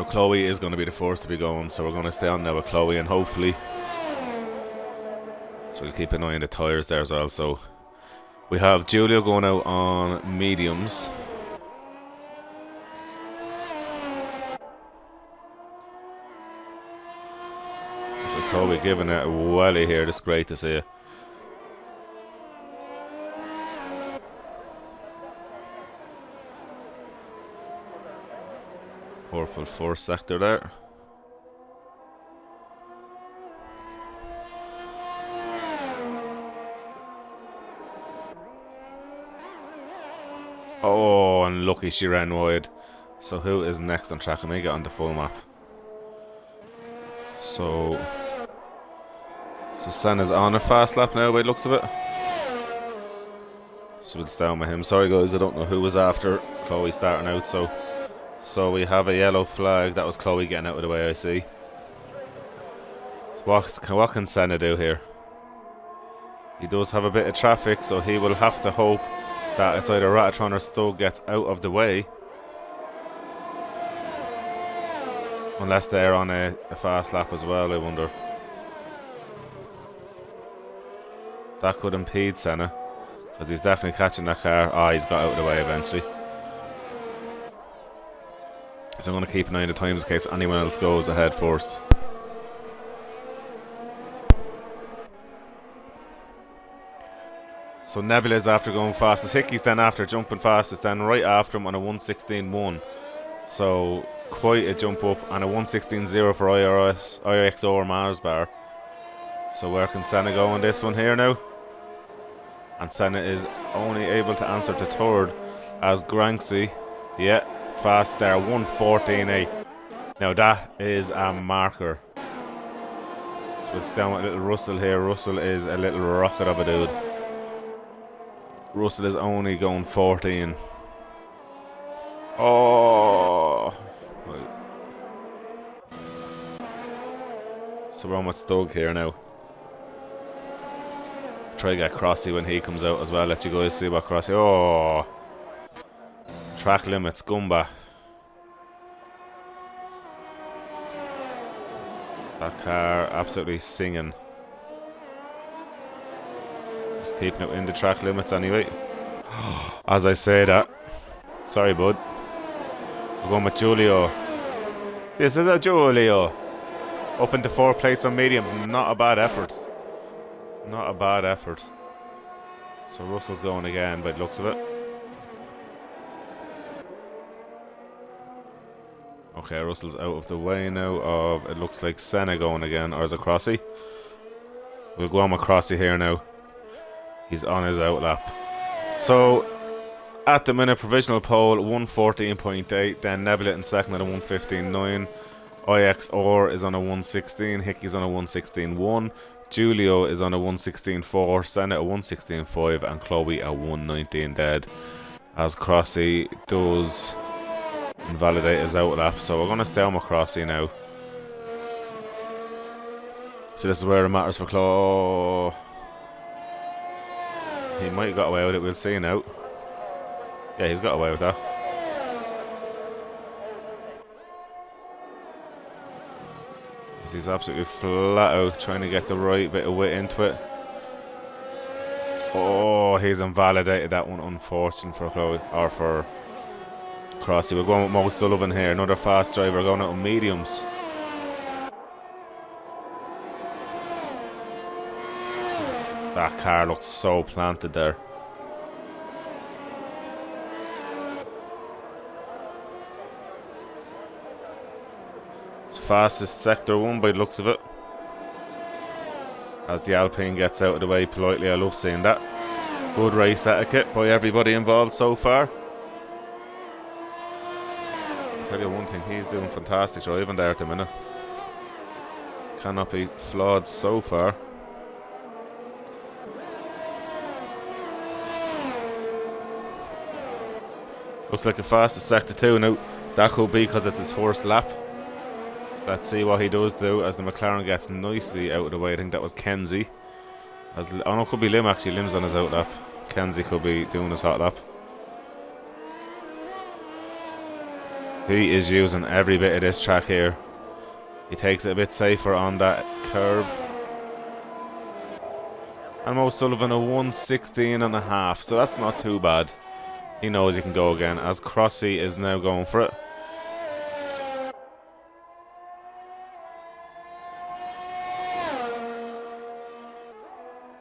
Chloe is going to be the first to be going, so we're going to stay on now with Chloe, and hopefully, so we'll keep an eye on the tyres there as well. So we have Julio going out on mediums. So Chloe giving it a welly here. That's great to see. Purple first sector there. Oh, and lucky she ran wide. So who is next on track? Let me get on the full map. So Senna's on a fast lap now by the looks of it. So we'll stay on with him. Sorry guys, I don't know who was after Chloe starting out. So we have a yellow flag. That was Chloe getting out of the way, I see. So what can Senna do here? He does have a bit of traffic, so he will have to hope that it's either Ratatron or Stug gets out of the way. Unless they're on a fast lap as well, I wonder. That could impede Senna, because he's definitely catching that car. Ah, he's got out of the way eventually. So I'm going to keep an eye on the times in case anyone else goes ahead first. So Nebula's after going fastest. Hickey's then after jumping fastest. Then right after him on a 1:16.1. So quite a jump up. And a 1:16.0 for IXO Mars bar. So where can Senna go on this one here now? And Senna is only able to answer to third as Granksy. Yeah, fast there. 1:14.8. Now that is a marker. So it's down with little Russell here. Russell is a little rocket of a dude. Russell is only going 14. Oh. Right. So we're on with Stug here now. Try to get Crossy when he comes out as well. Let you guys see what Crossy. Oh. Track limits, Gumba. That car absolutely singing. Just keeping it in the track limits anyway. As I say that. Sorry, bud. We're going with Julio. This is a Julio. Up into 4th place on mediums. Not a bad effort. Not a bad effort. So Russell's going again by the looks of it. Okay, Russell's out of the way now of, it looks like Senna going again. Or is it Crossy? We'll go on with Crossy here now. He's on his outlap. So, at the minute, provisional pole 1:14.8. Then Nebula in second at a 1:15.9. IXR is on a 1:16. Hickey's on a 1:16.1. Julio is on a 1:16.4. Senna at 1:16.5. And Chloe at 1:19 dead. As Crossy does invalidate his outlap. So we're going to stay on with Crossy now. So this is where it matters for Chloe. He might have got away with it, we'll see now. Yeah, he's got away with that. He's absolutely flat out trying to get the right bit of wit into it. Oh, he's invalidated that one, unfortunate for Chloe, or for Crossy. We're going with Mo Sullivan here, another fast driver going out on mediums. That car looked so planted there. It's fastest sector one by the looks of it. As the Alpine gets out of the way politely, I love seeing that. Good race etiquette by everybody involved so far. I'll tell you one thing, he's doing fantastic driving there at the minute. Cannot be flawed so far. Looks like a fastest sector 2 now. That could be because it's his first lap. Let's see what he does do as the McLaren gets nicely out of the way. I think that was Kenzie. Oh no, it could be Lim actually. Lim's on his out lap. Kenzie could be doing his hot lap. He is using every bit of this track here. He takes it a bit safer on that curb. And Mo Sullivan a 1:16.5, so that's not too bad. He knows he can go again, as Crossy is now going for it.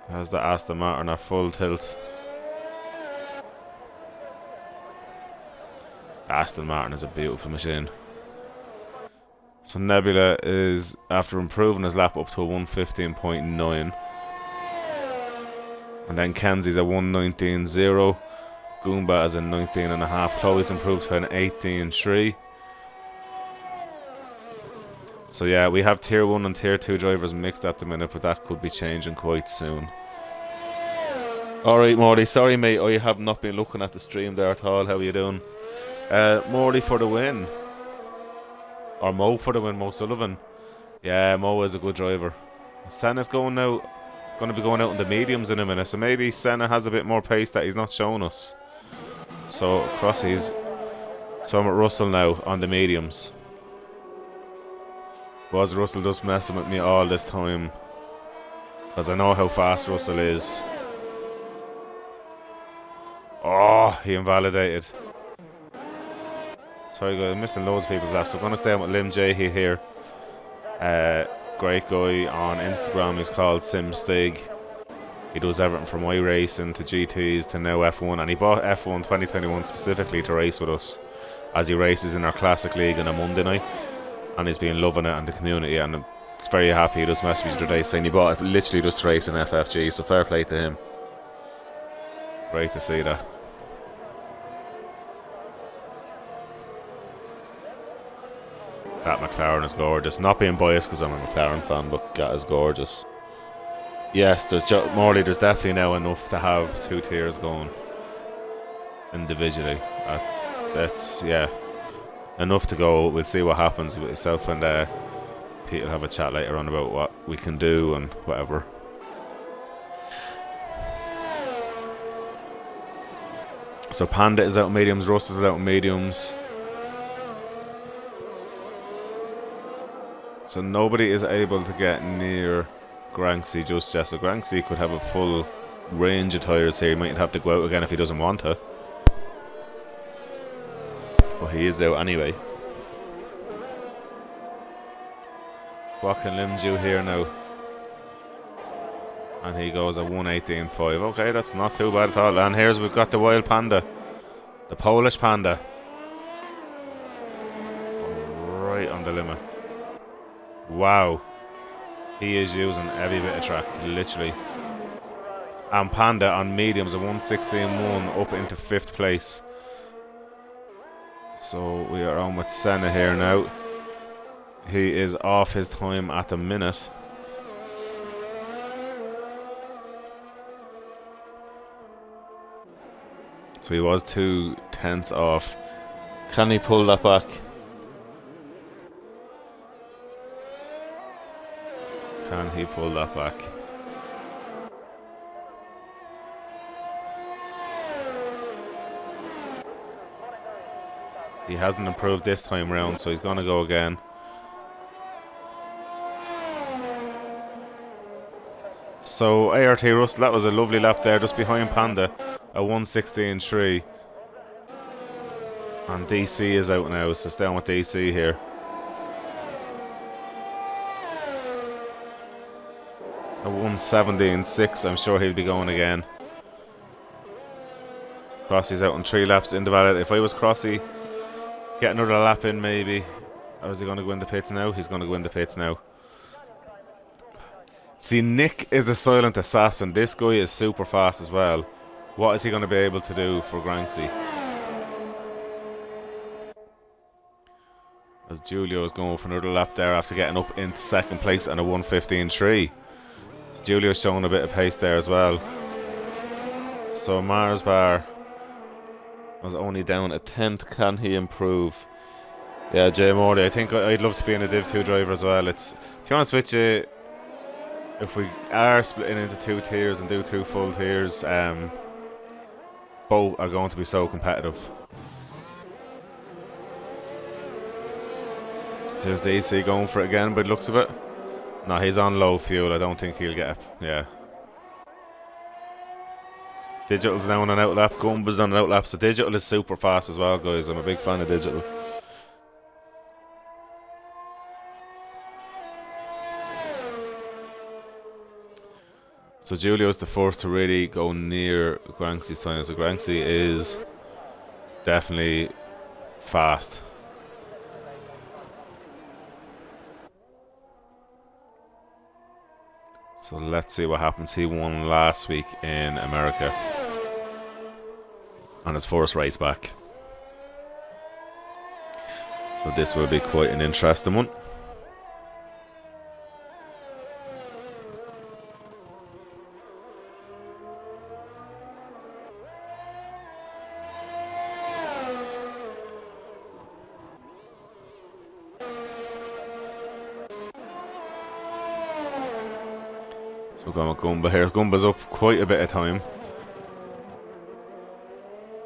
Has the Aston Martin at full tilt. Aston Martin is a beautiful machine. So Nebula is, after improving his lap up to a 1:15.9. And then Kenzie's a 1:19.0. Goomba is a 19.5. Chloe's improved to an 18.3. So yeah, we have tier 1 and tier 2 drivers mixed at the minute, but that could be changing quite soon. Alright Morty, sorry mate, I have not been looking at the stream there at all. How are you doing? Morty for the win. Or Mo for the win, Mo Sullivan. Yeah, Mo is a good driver. Senna's going to be going out in the mediums in a minute, so maybe Senna has a bit more pace that he's not showing us. So Crossy's. So I'm at Russell now on the mediums. Was Russell just messing with me all this time? Because I know how fast Russell is. Oh, he invalidated. Sorry guys, I'm missing loads of people's laps. So I'm going to stay on with Lim J here. Great guy on Instagram. He's called SimStig. He does everything from iRacing to GTs to now F1. And he bought F1 2021 specifically to race with us, as he races in our Classic League on a Monday night. And he's been loving it and the community. And it's very happy. He just messaged me today saying he bought it literally just to race in FFG. So fair play to him. Great to see that. That McLaren is gorgeous. Not being biased because I'm a McLaren fan, but that is gorgeous. Yes, there's there's definitely now enough to have 2 tiers going individually. That's, yeah, enough to go. We'll see what happens with yourself, and Pete will have a chat later on about what we can do and whatever. So Panda is out mediums, Russ is out mediums. So nobody is able to get near Granksy just yet. So Granksy could have a full range of tyres here. He might have to go out again if he doesn't want to. But he is out anyway. What can Lim do here now? And he goes at 1:18.5. Okay, that's not too bad at all. And here's we've got the Wild Panda. The Polish Panda. Right on the limit. Wow, he is using every bit of track, literally. And Panda on mediums, a 1:16.1 up into 5th place. So we are on with Senna here now. He is off his time at the minute. So he was 2/10 off. Can he pull that back? Can he pull that back? He hasn't improved this time round, so he's going to go again. So ART Russell, that was a lovely lap there, just behind Panda, a 1:16.3. And DC is out now, so stay on with DC here. A 1:17.6, I'm sure he'll be going again. Crossy's out on 3 laps in the valet. If I was Crossy, get another lap in maybe. Or is he going to go in the pits now? He's going to go in the pits now. See, Nick is a silent assassin. This guy is super fast as well. What is he going to be able to do for Granksy? As Julio is going for another lap there after getting up into 2nd place and a 1:15.3. So Julio's showing a bit of pace there as well. So Mars Bar was only down a 10th. Can he improve? Yeah, Jay Morley, I think I'd love to be in a Div 2 driver as well. It's, to be honest with you, if we are splitting into 2 tiers and do 2 full tiers, both are going to be so competitive. There's the AC going for it again by the looks of it. No, he's on low fuel. I don't think he'll get it. Yeah. Digital's now on an outlap. Gumba's on an outlap. So Digital is super fast as well, guys. I'm a big fan of Digital. So Giulio's the first to really go near Granksi's time. So Granksi is definitely fast. So let's see what happens. He won last week in America on his first race back. So this will be quite an interesting one. We're going with Gumba here. Gumba's up quite a bit of time.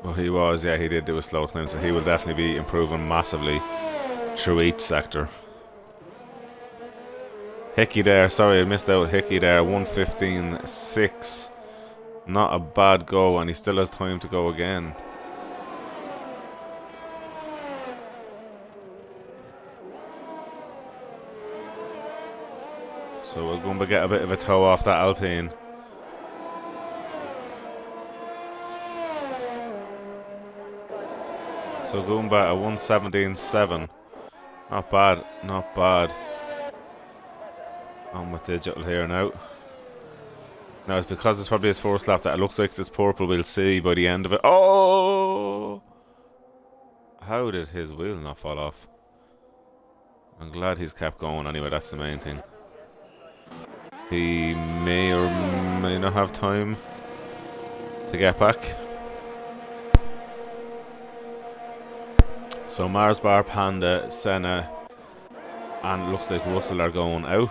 But he was, yeah, he did do a slow time, so he will definitely be improving massively through each sector. Hickey there, sorry I missed out Hickey there, 1:15.6. Not a bad go, and he still has time to go again. So we're going to get a bit of a toe off that Alpine. So Goomba at 1:17.7. Not bad, not bad. I'm with Digital here now. Now it's because it's probably his first lap that it looks like it's purple. We'll see by the end of it. Oh! How did his wheel not fall off? I'm glad he's kept going anyway, that's the main thing. He may or may not have time to get back. So Mars Bar, Panda, Senna, and it looks like Russell are going out.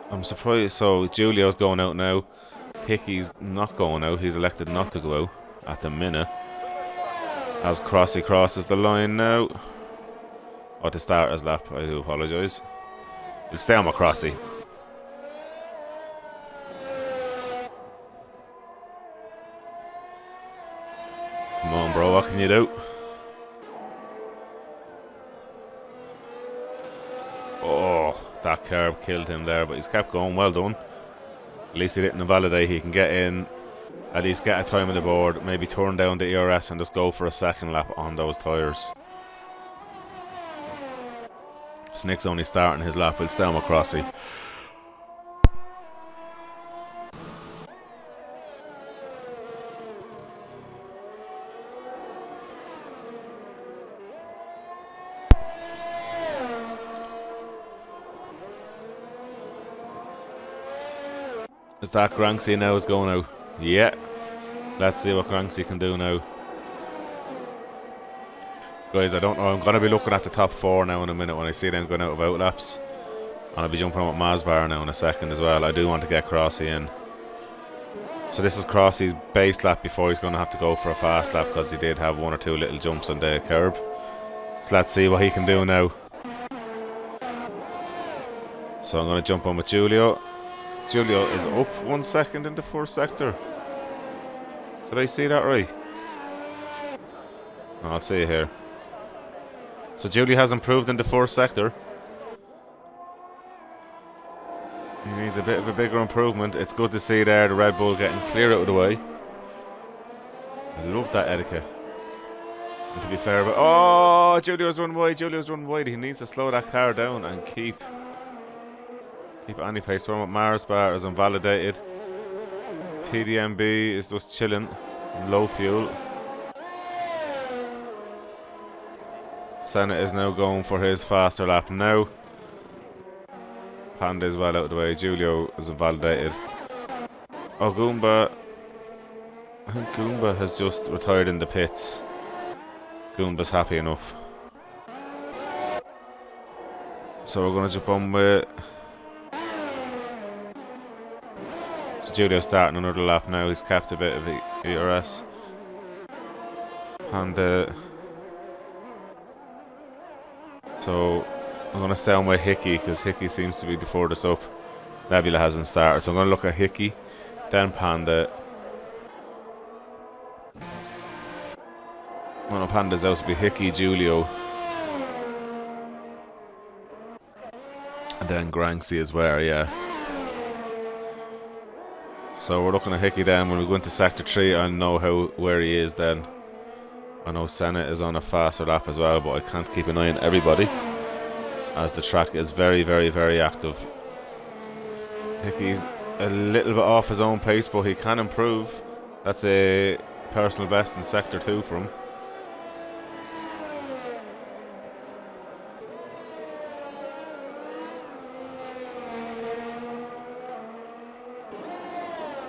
I'm surprised. So Giulio's going out now. Hickey's not going out. He's elected not to go out at the minute. As Crossy crosses the line now. Or to start his lap, I do apologise. He'll stay on my Crossy. Come on, bro, what can you do? Oh, that curb killed him there, but he's kept going. Well done. At least he didn't invalidate. He can get in, at least get a time on the board, maybe turn down the ERS and just go for a second lap on those tyres. Snick's only starting his lap. He'll stay on Crossy. Is that Granksi now is going out? Yeah. Let's see what Granksi can do now. Guys, I don't know. I'm going to be looking at the top four now in a minute when I see them going out of outlaps. And I'll be jumping on with Masbar now in a second as well. I do want to get Crossy in. So this is Crossy's base lap before he's going to have to go for a fast lap because he did have one or two little jumps on the curb. So let's see what he can do now. So I'm going to jump on with Giulio. Giulio is up 1 second in the first sector. Did I see that right? Oh, I'll see it here. So Giulio has improved in the first sector. He needs a bit of a bigger improvement. It's good to see there the Red Bull getting clear out of the way. I love that etiquette. And to be fair, but oh, Giulio's run wide. Giulio's run wide. He needs to slow that car down and keep any pace from it. Mars Bar is invalidated. PDMB is just chilling. Low fuel. Senna is now going for his faster lap now. Panda is well out of the way. Giulio is invalidated. Oh, Goomba. I think Goomba has just retired in the pits. Goomba's happy enough. So we're going to jump on with... So Giulio's starting another lap now. He's capped a bit of ERS. Panda... So I'm going to stay on with Hickey because Hickey seems to be the furthest up. Nebula hasn't started, so I'm going to look at Hickey, then Panda. Well, Panda's out to be Hickey, Julio, and then Granksy as well, yeah. So we're looking at Hickey then. When we go into Sector 3, I know where he is then. I know Senna is on a faster lap as well, but I can't keep an eye on everybody, as the track is very, very, very active. Hickey's a little bit off his own pace, but he can improve. That's a personal best in Sector 2 for him.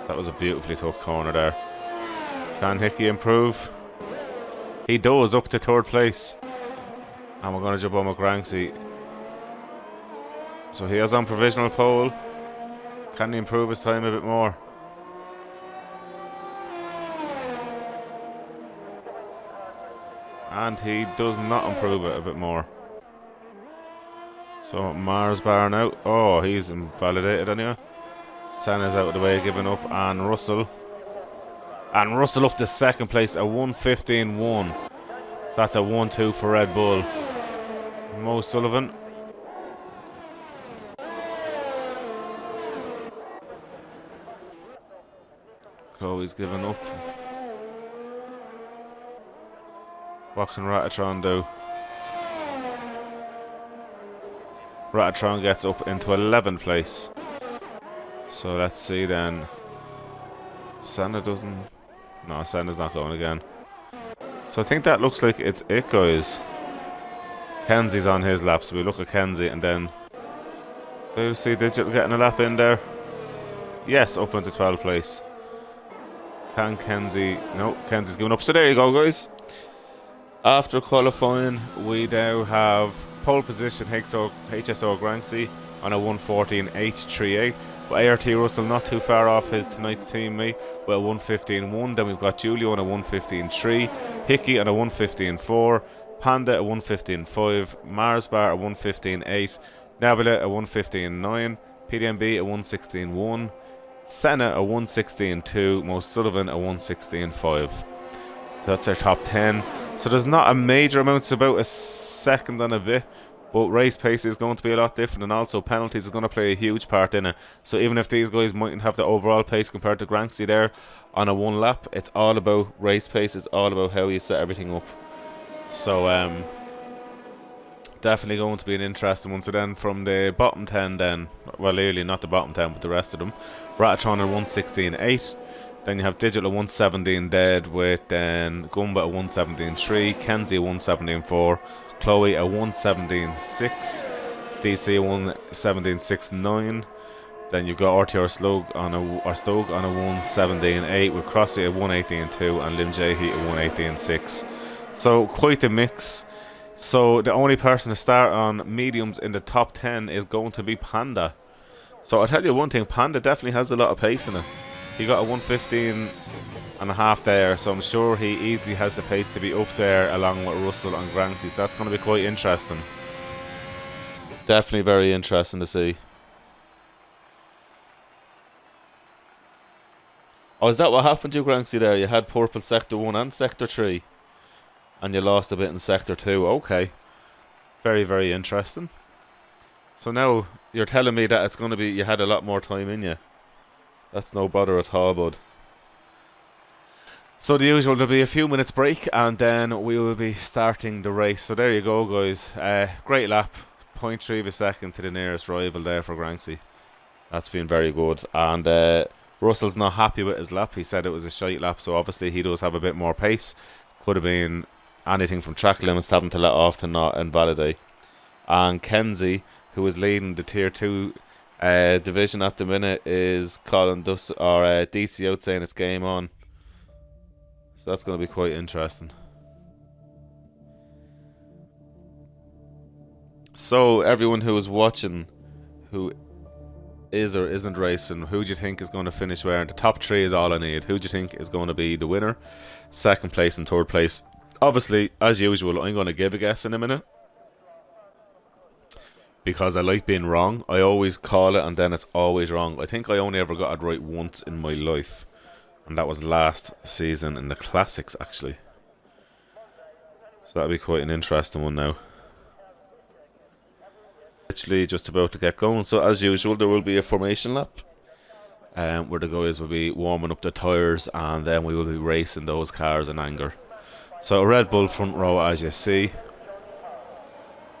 That was a beautifully tough corner there. Can Hickey improve? He does, up to 3rd place. And we're going to jump on with Granksy. So he is on provisional pole. Can he improve his time a bit more? And he does not improve it a bit more. So Mars bar now. Oh, he's invalidated anyway. Senna's out of the way, giving up, and Russell. And Russell up to 2nd place, a 1:15.1. So that's a 1-2 for Red Bull. Mo Sullivan. Chloe's giving up. What can Ratatron do? Ratatron gets up into 11th place. So let's see then. Senna doesn't... No, Senna's not going again. So I think that looks like it's it, guys. Kenzie's on his lap, so we look at Kenzie and then... Do you see Digital getting a lap in there? Yes, up into 12th place. Can Kenzie... No, Kenzie's going up. So there you go, guys. After qualifying, we now have pole position HSO Granksy on a 1:14.838. But ART Russell not too far off his tonight's teammate with a 1:15.1. Then we've got Julio on a 1:15.3, Hickey on a 1:15.4, Panda a 1:15.5, Mars Bar a 1:15.8, Nebula a 1:15.9, PDMB a 1:16.1, Senna a 1:16.2, Mo Sullivan a 1:16.5. So that's our top 10. So there's not a major amount, it's about a second and a bit. But race pace is going to be a lot different, and also penalties is going to play a huge part in it. So even if these guys mightn't have the overall pace compared to Granksy there on a 1 lap, it's all about race pace. It's all about how you set everything up. So definitely going to be an interesting one. So then from the bottom 10 then, well really not the bottom 10 but the rest of them, Ratatron at 1:16.8. Then you have Digital at 1:17 dead, with then Gumba at 1:17.3, Kenzie at 1:17.4, Chloe at 1:17.6, DC at 1:17.69. Then you've got RTR Slug on a Stug on a 1:17.8, with Crossy at 1:18.2 and Lim Heat at 1:18.6. So quite a mix. So the only person to start on mediums in the top 10 is going to be Panda. So I'll tell you one thing, Panda definitely has a lot of pace in it. He got a 1:15.5 there, so I'm sure he easily has the pace to be up there along with Russell and Granksy. So that's going to be quite interesting. Definitely very interesting to see. Oh, is that what happened to you, Granksy, there? You had purple Sector 1 and Sector 3. And you lost a bit in Sector 2. Okay. Very, very interesting. So now you're telling me that it's going to be... You had a lot more time in you. That's no bother at all, bud. So the usual, there'll be a few minutes break and then we will be starting the race. So there you go, guys. Great lap. 0.3 of a second to the nearest rival there for Granksy. That's been very good. And Russell's not happy with his lap. He said it was a shite lap, so obviously he does have a bit more pace. Could have been anything from track limits having to let off to not invalidate. And Kenzie, who is leading the Tier 2 division at the minute, is calling DC out, saying it's game on. So that's going to be quite interesting. So everyone who is watching, who is or isn't racing, who do you think is going to finish where? The top 3 is all I need. Who do you think is going to be the winner? Second place and third place. Obviously, as usual, I'm going to give a guess in a minute. because I like being wrong. I always call it and then it's always wrong. I think I only ever got it right once in my life, and that was last season in the Classics, actually. So that'll be quite an interesting one now. Literally just about to get going. So as usual, there will be a formation lap, where the guys will be warming up the tyres, and then we will be racing those cars in anger. So a Red Bull front row, as you see.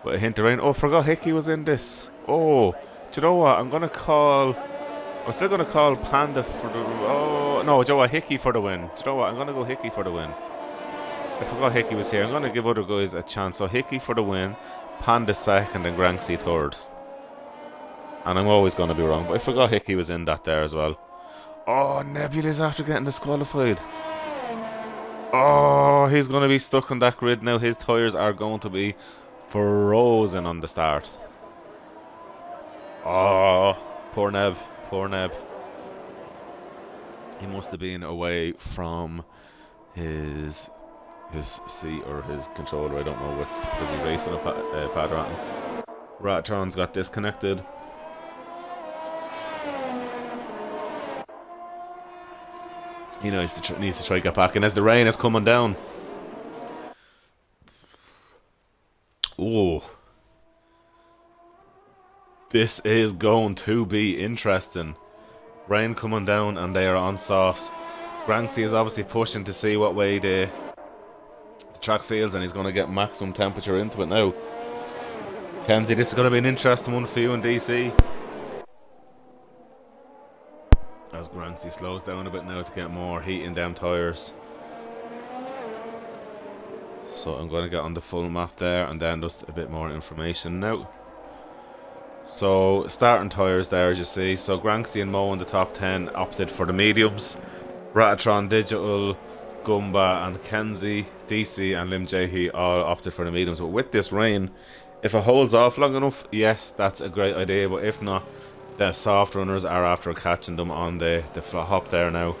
With a hint of rain. Oh, I forgot Hickey was in this. Oh, do you know what? I'm still going to call Panda for the... Oh, no, do you know what? Hickey for the win. Do you know what? I'm going to go Hickey for the win. I forgot Hickey was here. I'm going to give other guys a chance. So Hickey for the win, Panda second, and Granksy third. And I'm always going to be wrong, but I forgot Hickey was in that there as well. Oh, Nebula's after getting disqualified. Oh, he's going to be stuck on that grid now. His tyres are going to be frozen on the start. Oh, poor Neb. Poor Neb. He must have been away from his seat or his controller. I don't know what, because he's racing up Pad Ratton. Ratron's got disconnected. He needs to try to get back. And as the rain is coming down. Oh. This is going to be interesting. Rain coming down and they are on softs. Granksy is obviously pushing to see what way the track feels, and he's going to get maximum temperature into it now. Kenzie, this is going to be an interesting one for you in DC. As Granksy slows down a bit now to get more heat in them tyres. So I'm going to get on the full map there and then just a bit more information now. So starting tyres there, as you see. So Granksy and Mo in the top 10 opted for the mediums. Ratatron, Digital, Gumba and Kenzie, DC and Lim Jahi all opted for the mediums. But with this rain, if it holds off long enough, yes, that's a great idea. But if not, the soft runners are after catching them on the hop there now.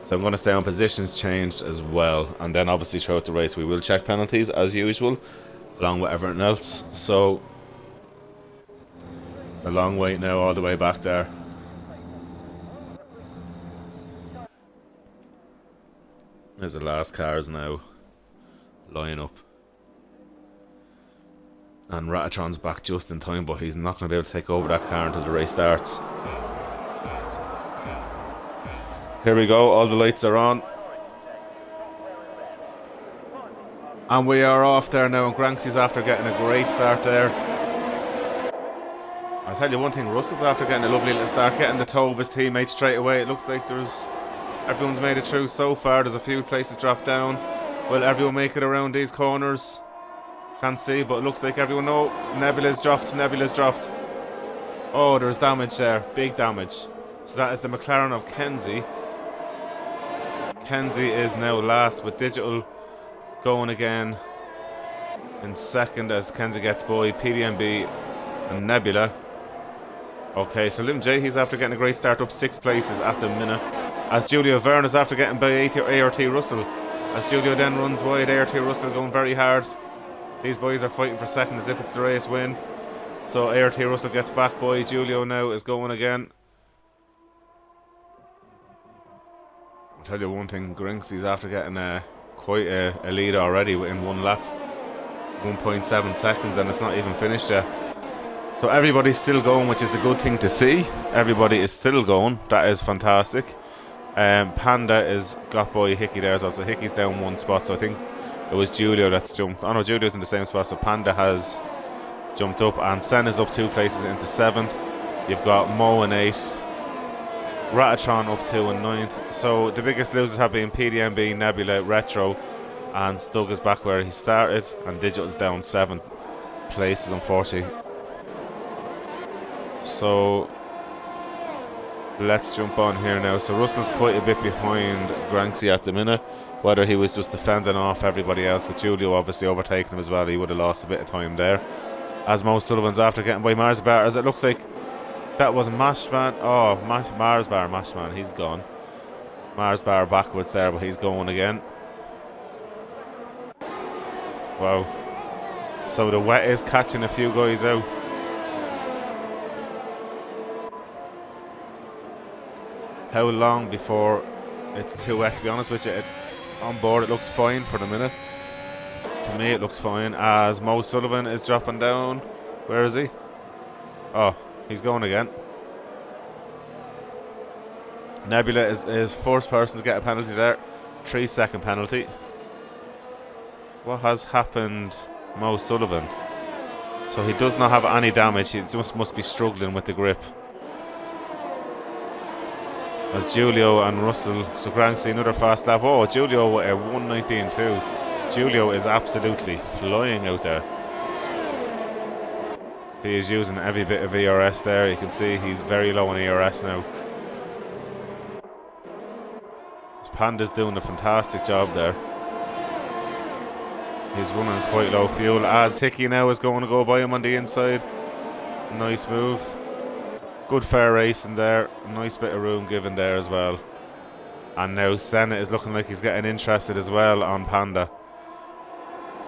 So I'm going to stay on positions changed as well. And then obviously throughout the race we will check penalties as usual, along with everything else. So it's a long wait now all the way back there. There's the last cars now line up. And Ratatron's back just in time, but he's not going to be able to take over that car until the race starts. Here we go, all the lights are on. And we are off there now, and Granksy's after getting a great start there. I'll tell you one thing, Russell's after getting a lovely little start, getting the toe of his teammates straight away. It looks like everyone's made it through so far. There's a few places dropped down. Will everyone make it around these corners? Can't see, but it looks like everyone. No, Nebula's dropped. Oh, there's damage there, big damage. So that is the McLaren of Kenzie. Kenzie is now last with Digital going again in second as Kenzie gets by PDMB and Nebula. Okay, so Lim J, he's after getting a great start, up 6 places at the minute. As Julio Verne is after getting by ART Russell. As Julio then runs wide, ART Russell going very hard. These boys are fighting for second as if it's the race win. So ART Russell gets back by. Julio now is going again. I'll tell you one thing, Grinksy's after getting quite a lead already in one lap. 1.7 seconds and it's not even finished yet. So everybody's still going, which is the good thing to see. Everybody is still going. That is fantastic. Panda is got by Hickey there as well. So Hickey's down 1 spot. So I think it was Julio that's jumped. Oh no, Julio's in the same spot. So Panda has jumped up. And Sen is up 2 places into 7th. You've got Mo in 8th. Ratatron up 2 in 9th. So the biggest losers have been PDMB, Nebula, Retro, and Stug is back where he started. And Digital's down 7 places, unfortunately. So let's jump on here now. So Russell's quite a bit behind Granksy at the minute. Whether he was just defending off everybody else, with Julio obviously overtaking him as well, he would have lost a bit of time there. As Mo Sullivan's after getting by Mars Bar, as it looks like that was Mashman. Oh, Mars Bar, Mashman, he's gone. Mars Bar backwards there, but he's going again. Wow. So the wet is catching a few guys out. How long before it's too wet, to be honest with you? On board it looks fine for the minute. To me it looks fine, as Mo Sullivan is dropping down. Where is he? Oh, he's going again. Nebula is first person to get a penalty there. 3-second penalty. What has happened, Mo Sullivan? So he does not have any damage. He just must be struggling with the grip. As Julio and Russell, so Granksy, another fast lap. Oh, Julio with a 1:19.2. Julio is absolutely flying out there. He is using every bit of ERS there. You can see he's very low on ERS now. Panda's doing a fantastic job there. He's running quite low fuel, as Hickey now is going to go by him on the inside. Nice move. Good fair racing there. Nice bit of room given there as well. And now Senna is looking like he's getting interested as well on Panda.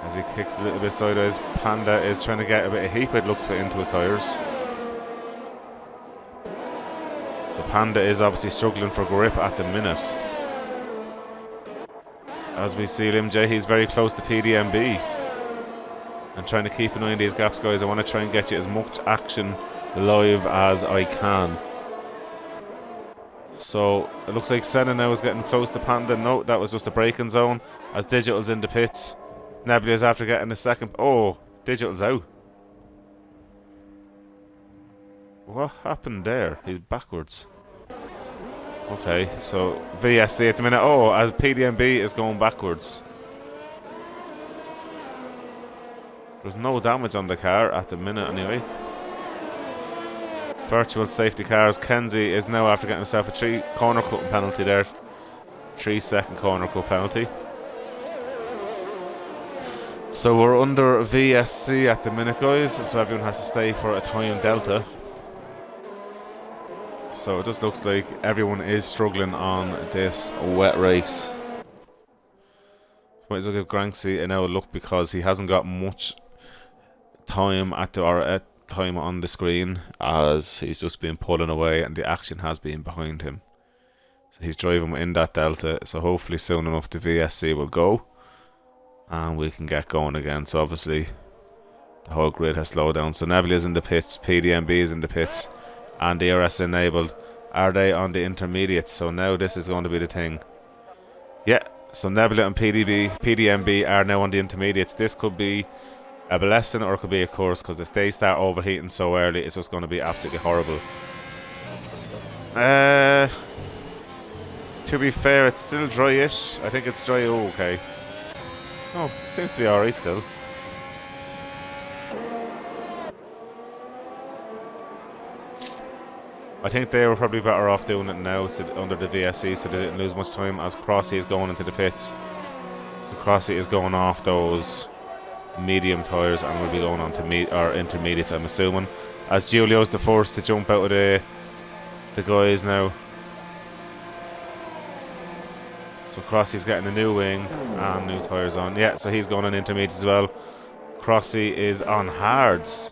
As he kicks a little bit sideways, Panda is trying to get a bit of heap, it looks, fit into his tyres. So Panda is obviously struggling for grip at the minute. As we see Lim J, he's very close to PDMB. And trying to keep an eye on these gaps, guys. I want to try and get you as much action live as I can. So it looks like Senna now is getting close to Panda. No, that was just a braking zone. As Digital's in the pits. Nebula's after getting the second. Oh, Digital's out. What happened there? He's backwards. Okay, so VSC at the minute. Oh, as PDMB is going backwards. There's no damage on the car at the minute anyway. Virtual safety cars. Kenzie is now after getting himself a 3 corner cut penalty there. 3-second corner cut penalty. So we're under VSC at the minute, guys. So everyone has to stay for a time delta. So it just looks like everyone is struggling on this wet race. Might as well give Granksy an out look, because he hasn't got much time at time on the screen, as he's just been pulling away and the action has been behind him. So he's driving in that delta, so hopefully soon enough the VSC will go and we can get going again. So obviously the whole grid has slowed down. So Nebula is in the pits, PDMB is in the pits, and the ERS enabled. Are they on the intermediates? So now this is going to be the thing. Yeah, so Nebula and PDMB are now on the intermediates. This could be a blessing or it could be a curse, because if they start overheating so early, it's just going to be absolutely horrible. To be fair, it's still dry-ish. I think it's dry. Oh, okay. Oh, seems to be alright still. I think they were probably better off doing it now under the VSC, so they didn't lose much time, as Crossy is going into the pits. So Crossy is going off those medium tyres and will be going on to intermediates, I'm assuming. As Giulio's the first to jump out of the guys now. So Crossy's getting a new wing and new tyres on. Yeah, so he's going on intermediates as well. Crossy is on hards.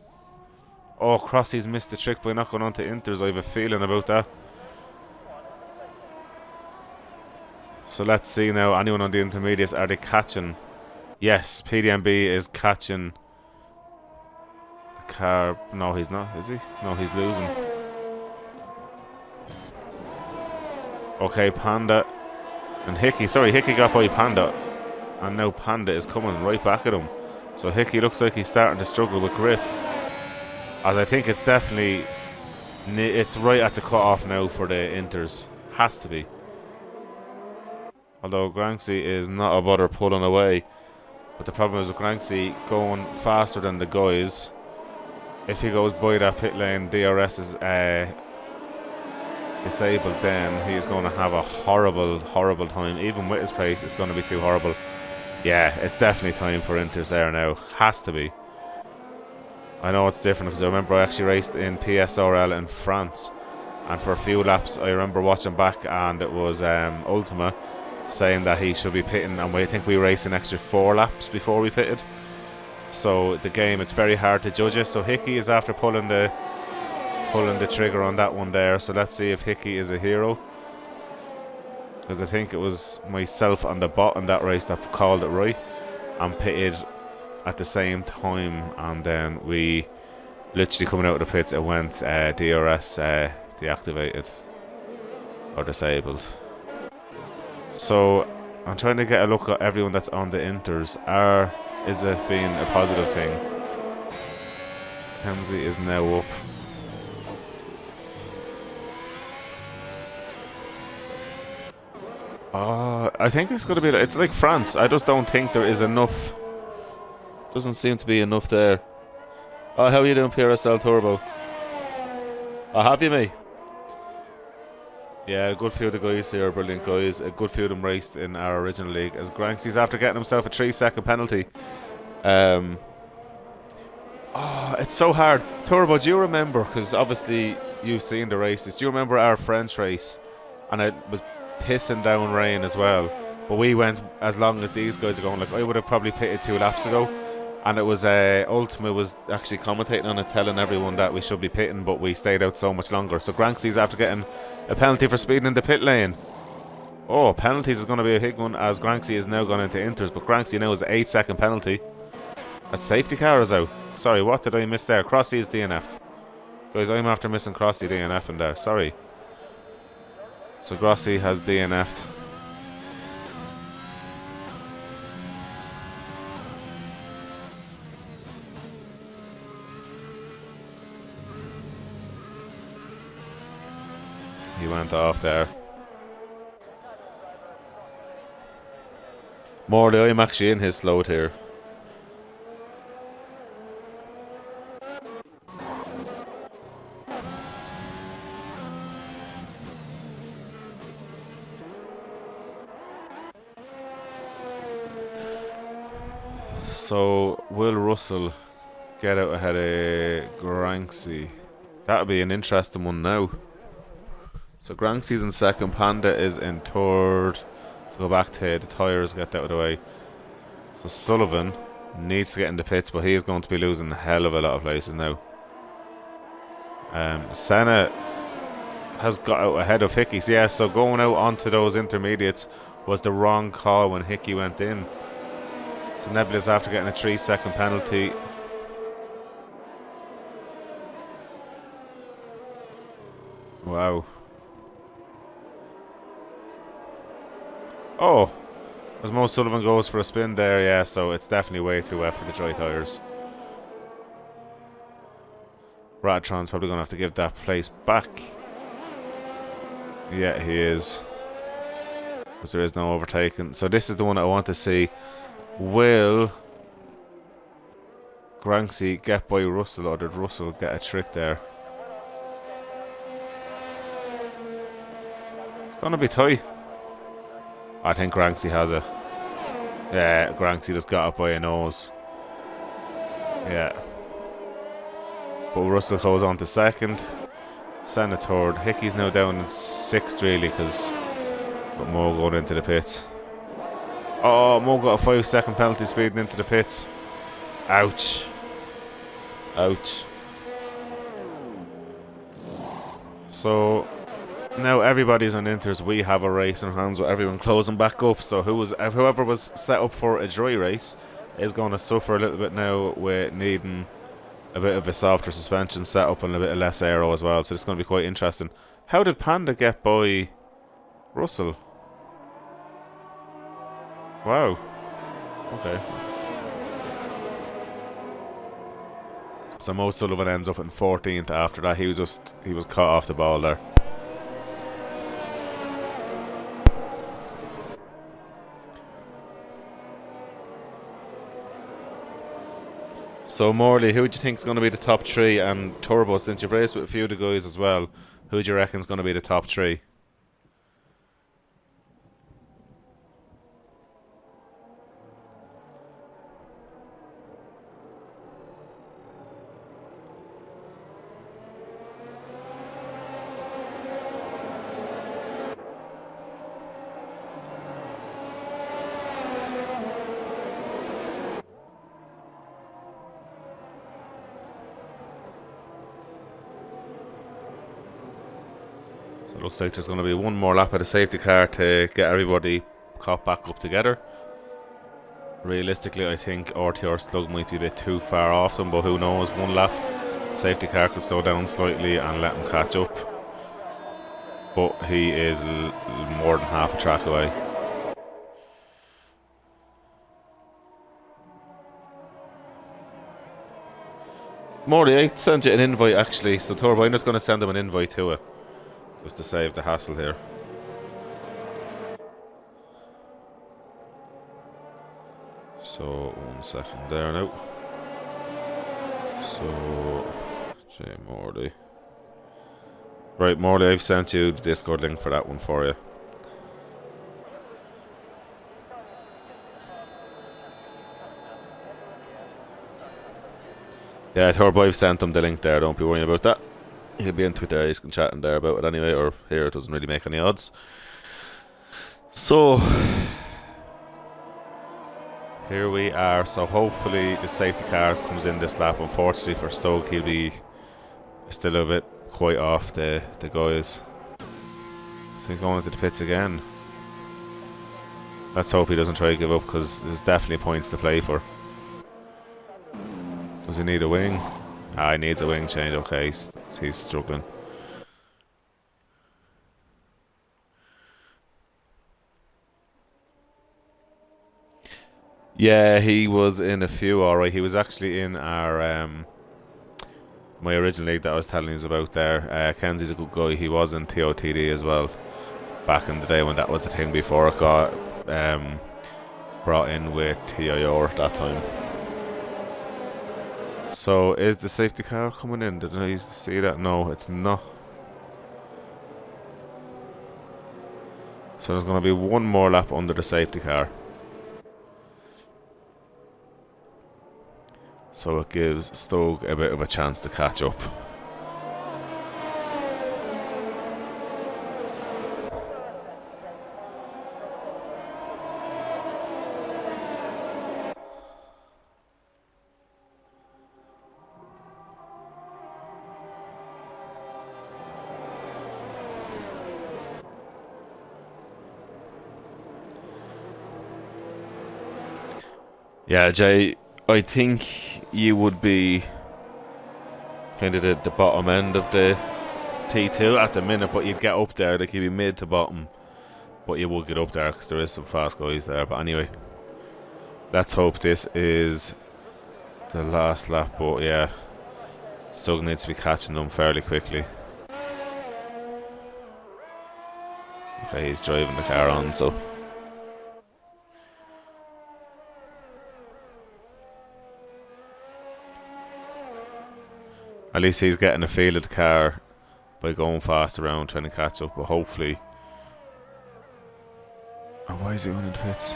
Oh, Crossy's missed the trick by not going on to inters. I have a feeling about that. So let's see now. Anyone on the intermediates, are they catching? Yes, PDMB is catching the car. No, he's not, is he? No, he's losing. Okay, Panda and Hickey. Sorry, Hickey got by Panda. And now Panda is coming right back at him. So Hickey looks like he's starting to struggle with grip. As I think it's definitely, it's right at the cut-off now for the inters. Has to be. Although Granksy is not a bother pulling away. But the problem is with Granksy going faster than the guys. If he goes by that pit lane, DRS is disabled, then he is going to have a horrible, horrible time. Even with his pace, it's going to be too horrible. Yeah, it's definitely time for inters there now. Has to be. I know it's different because I remember I actually raced in PSRL in France, and for a few laps I remember watching back, and it was Ultima saying that he should be pitting, and I think we raced an extra 4 laps before we pitted. So the game, it's very hard to judge it. So Hickey is after pulling the trigger on that one there. So let's see if Hickey is a hero. Because I think it was myself on the bot in that race that called it right and pitted at the same time, and then we literally coming out of the pits, it went DRS deactivated or disabled. So I'm trying to get a look at everyone that's on the inters. Is it being a positive thing? Kenzie is now up. I think it's going to be. It's like France. I just don't think there is enough. Doesn't seem to be enough there. Oh, how are you doing, PRSL Turbo? Oh, have you, mate? Yeah, a good few of the guys here are brilliant guys. A good few of them raced in our original league. As Granksey's after getting himself a 3-second penalty. Oh, it's so hard. Turbo, do you remember? Because obviously you've seen the races. Do you remember our French race? And it was pissing down rain as well, but we went as long as these guys are going. Like, I would have probably pitted 2 laps ago, and it was Ultima was actually commentating on it, telling everyone that we should be pitting, but we stayed out so much longer. So Granksey's after getting a penalty for speeding in the pit lane. Oh, penalties is going to be a big one, as Granksey is now gone into inters, but Granksey now is an 8-second penalty. A safety car is out. Sorry, what did I miss there? Crossy is DNF'd. Guys, I'm after missing Crossy DNF in there. Sorry. So Grossi has DNF'd. He went off there. Morley, I'm actually in his slot here. So, will Russell get out ahead of Granksey? That'll be an interesting one now. So Granksey's in second, Panda is in third. Let's go back to the tyres, get that out of the way. So Sullivan needs to get in the pits, but he is going to be losing a hell of a lot of places now. Senna has got out ahead of Hickey. Yeah, so going out onto those intermediates was the wrong call when Hickey went in. So Nebula's after getting a 3-second penalty. Wow. Oh, as Mo Sullivan goes for a spin there, yeah, so it's definitely way too wet for the dry tyres. Ratron's probably going to have to give that place back. Yeah, he is. Because there is no overtaking. So this is the one I want to see. Will Granksey get by Russell, or did Russell get a trick there? It's going to be tight. I think Granksey has it. Yeah, Granksey just got it by a nose. Yeah. But Russell goes on to second. Senna third. Hickey's now down in sixth, really, because Mo going into the pits. Oh, Mo got a 5-second penalty speeding into the pits. Ouch. Ouch. So now everybody's on inters. We have a race in hands with everyone closing back up. So whoever was set up for a dry race is going to suffer a little bit now with needing a bit of a softer suspension setup and a bit of less aero as well. So it's going to be quite interesting. How did Panda get by Russell? Wow. Okay. So Mo Sullivan ends up in 14th after that. He was caught off the ball there. So Morley, who do you think is going to be the top 3? And Turbo, since you've raced with a few of the guys as well, who do you reckon is going to be the top 3? So it looks like there's going to be one more lap of the safety car to get everybody caught back up together. Realistically, I think RTR Slug might be a bit too far off them, but who knows, one lap. Safety car could slow down slightly and let him catch up. But he is more than half a track away. Morley, I sent you an invite actually, so Turbiner's going to send him an invite to it. Just to save the hassle here. So, 1 second there now. So, J Morley. Right, Morley, I've sent you the Discord link for that one for you. Yeah, Turbo, I've sent him the link there, don't be worrying about that. He'll be in Twitter, he's can chat in there about it anyway, or here, it doesn't really make any odds. So, here we are. So hopefully the safety car comes in this lap. Unfortunately for Stoke, he'll be still a bit quite off the guys. So he's going into the pits again. Let's hope he doesn't try to give up, because there's definitely points to play for. Does he need a wing? Ah, he needs a wing change. Okay, he's struggling. Yeah, he was in a few, alright. He was actually in our my original league that I was telling you about there. Kenzie's a good guy. He was in TOTD as well back in the day when that was a thing, before it got brought in with TIR at that time. So, is the safety car coming in? Did I see that? No, it's not. So there's going to be one more lap under the safety car. So it gives Stoke a bit of a chance to catch up. Yeah, Jay, I think you would be kind of the bottom end of the T2 at the minute, but you'd get up there. Like, you'd be mid to bottom, but you will get up there because there is some fast guys there. But anyway, let's hope this is the last lap. But yeah, Stoke needs to be catching them fairly quickly. Okay, he's driving the car on, so at least he's getting a feel of the car by going fast around trying to catch up, but hopefully... Oh, why is he going into pits?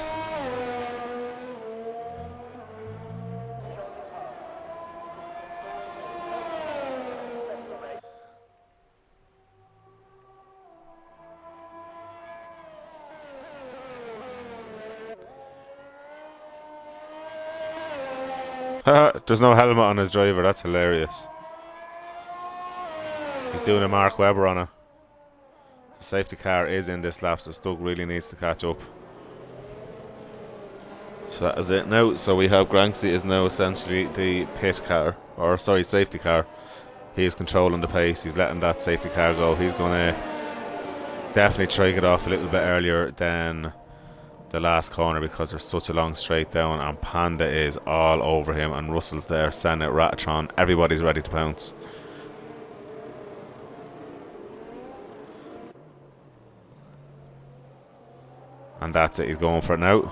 There's no helmet on his driver, that's hilarious. He's doing a Mark Webber on it. The safety car is in this lap, so Stoke really needs to catch up. So that is it now. So we have Granksy is now essentially the pit car, or sorry, safety car. He is controlling the pace. He's letting that safety car go. He's going to definitely try to get off a little bit earlier than the last corner, because there's such a long straight down, and Panda is all over him, and Russell's there, Senna, Ratatron, everybody's ready to pounce. And that's it, he's going for it now.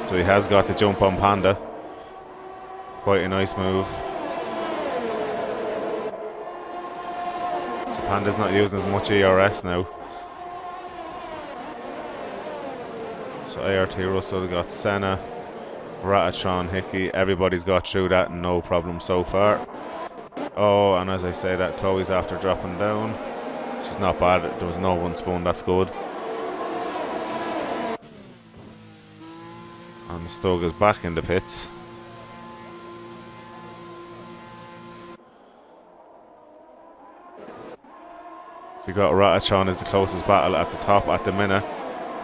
So he has got to jump on Panda. Quite a nice move. So Panda's not using as much ERS now. So ART Russell got Senna, Ratatron, Hickey. Everybody's got through that, no problem so far. Oh, and as I say that, Chloe's after dropping down. She's not bad. There was no one spun, that's good. And Stoke is back in the pits. So you got Ratatron is the closest battle at the top at the minute.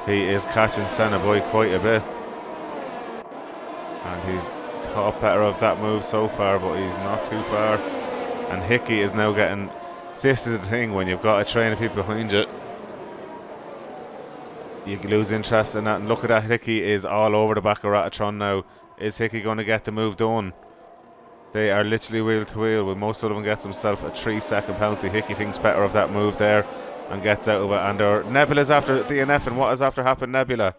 He is catching Senna by quite a bit. And he's thought better of that move so far, but he's not too far. And Hickey is now getting... This is the thing, when you've got a train of people behind you, you lose interest in that. And look at that, Hickey is all over the back of Ratatron now. Is Hickey going to get the move done? They are literally wheel to wheel. Will Mo Sullivan gets himself a 3-second penalty. Hickey thinks better of that move there and gets out of it. And Nebula's after DNF. And what has after happened, Nebula?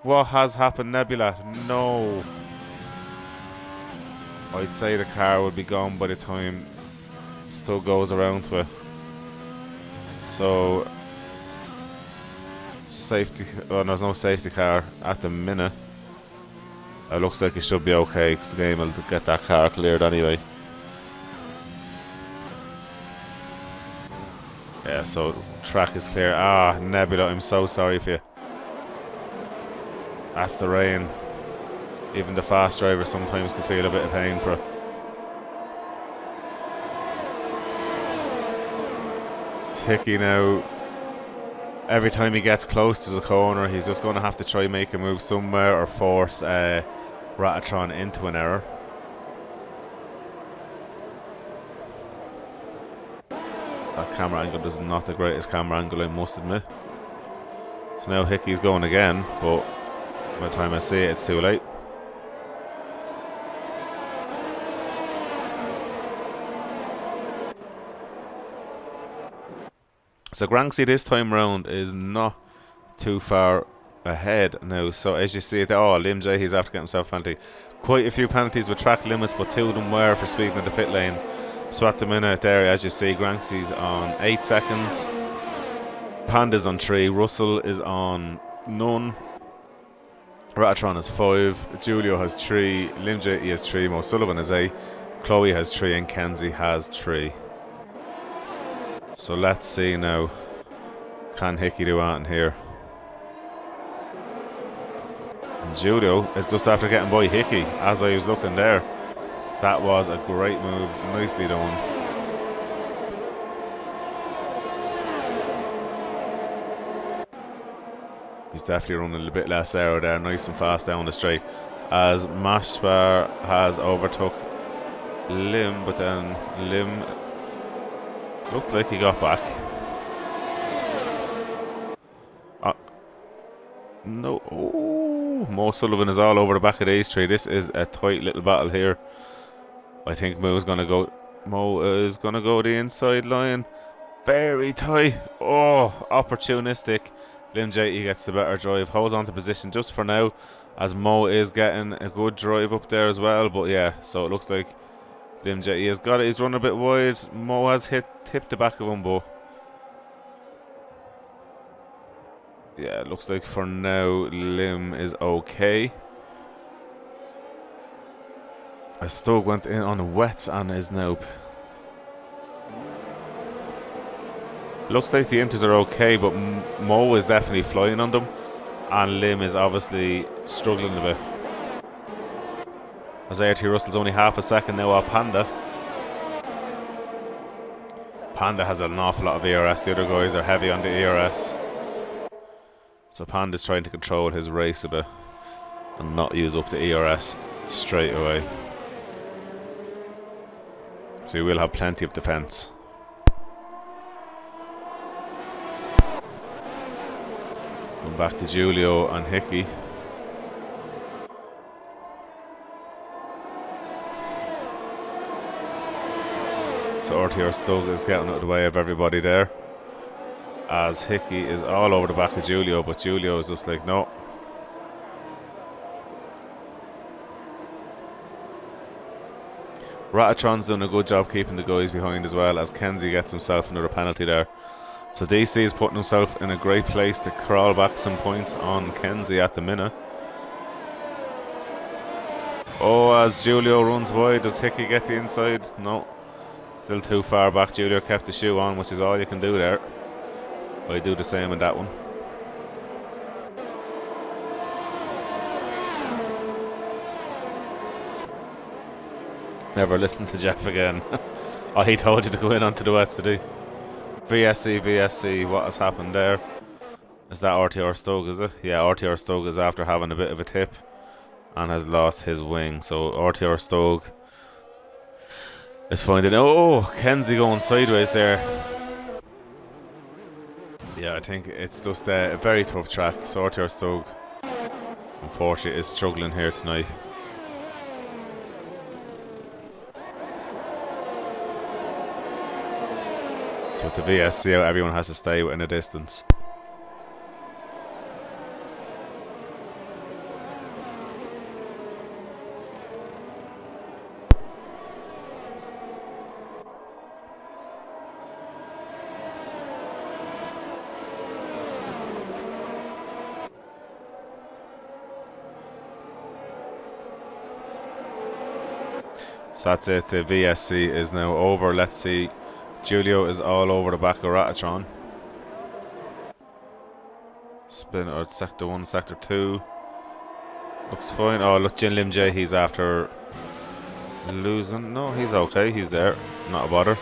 What has happened, Nebula? No. I'd say the car would be gone by the time still goes around to it. So safety. Oh, there's no safety car at the minute. It looks like it should be okay because the game will get that car cleared anyway. Yeah, so track is clear. Ah, Nebula, I'm so sorry for you. That's the rain. Even the fast driver sometimes can feel a bit of pain for it. Hickey now, every time he gets close to the corner, he's just going to have to try make a move somewhere or force Ratatron into an error. That camera angle is not the greatest camera angle, I must admit. So now Hickey's going again, but by the time I see it, it's too late. So Granksy this time round is not too far ahead now. So as you see it, Lim J, he's after getting himself a penalty. Quite a few penalties with track limits, but 2 of them were for speeding in the pit lane. So at the minute there, as you see, Granksy's on 8 seconds. Panda's on 3. Russell is on none. Ratatron has 5. Julio has 3. Lim J has 3. Mo Sullivan has 8. Chloe has 3 and Kenzie has 3. So let's see now. Can Hickey do anything here? And Julio is just after getting by Hickey as I was looking there. That was a great move. Nicely done. He's definitely running a bit less aero there. Nice and fast down the straight. As Mashbar has overtook Lim, but then Lim looked like he got back. No. Oh, Mo Sullivan is all over the back of the ace tree. This is a tight little battle here. I think Mo is going to go the inside line. Very tight. Oh, opportunistic. Lim J, he gets the better drive. Holds on to position just for now, as Mo is getting a good drive up there as well. But yeah, so it looks like Lim J, he has got it. He's running a bit wide. Mo has tipped the back of him, but yeah, it looks like for now Lim is okay. Stug went in on wets and is now. Looks like the inters are okay, but Mo is definitely flying on them, and Lim is obviously struggling a bit. As ART Russell's only half a second now off Panda. Panda has an awful lot of ERS. The other guys are heavy on the ERS. So Panda's trying to control his race a bit and not use up the ERS straight away. So you will have plenty of defence. Come back to Julio and Hickey. So RTR Stug is getting out of the way of everybody there, as Hickey is all over the back of Julio, but Julio is just like, no. Ratatron's doing a good job keeping the guys behind as well, as Kenzie gets himself another penalty there. So DC is putting himself in a great place to crawl back some points on Kenzie at the minute. Oh, as Julio runs wide, does Hickey get the inside? No. Still too far back. Julio kept the shoe on, which is all you can do there. I do the same in that one. Never listen to Jeff again. Oh, he told you to go in onto the wets, did he? VSC, VSC, what has happened there? Is that RTR Stoke, is it? Yeah, RTR Stoke is after having a bit of a tip and has lost his wing. So RTR Stoke is finding... Oh, Kenzie going sideways there. Yeah, I think it's just a very tough track. So RTR Stoke, unfortunately, is struggling here tonight. So with the VSC out, everyone has to stay within a distance. So that's it, the VSC is now over. Let's see, Julio is all over the back of Ratatron. Spin out sector 1, sector 2. Looks fine. Oh, look, Jin Lim J, he's after losing. No, he's okay, he's there, not a bother.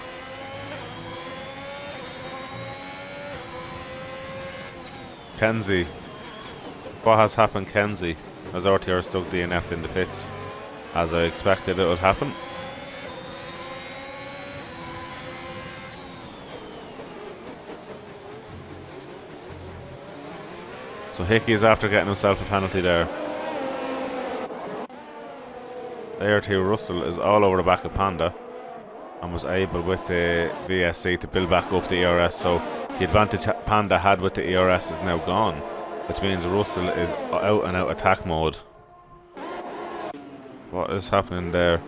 Kenzie. What has happened, Kenzie? As RTR stuck DNF'd in the pits, as I expected it would happen. So Hickey is after getting himself a penalty there. ART Russell is all over the back of Panda and was able with the VSC to build back up the ERS. So the advantage Panda had with the ERS is now gone, which means Russell is out and out attack mode. What is happening there?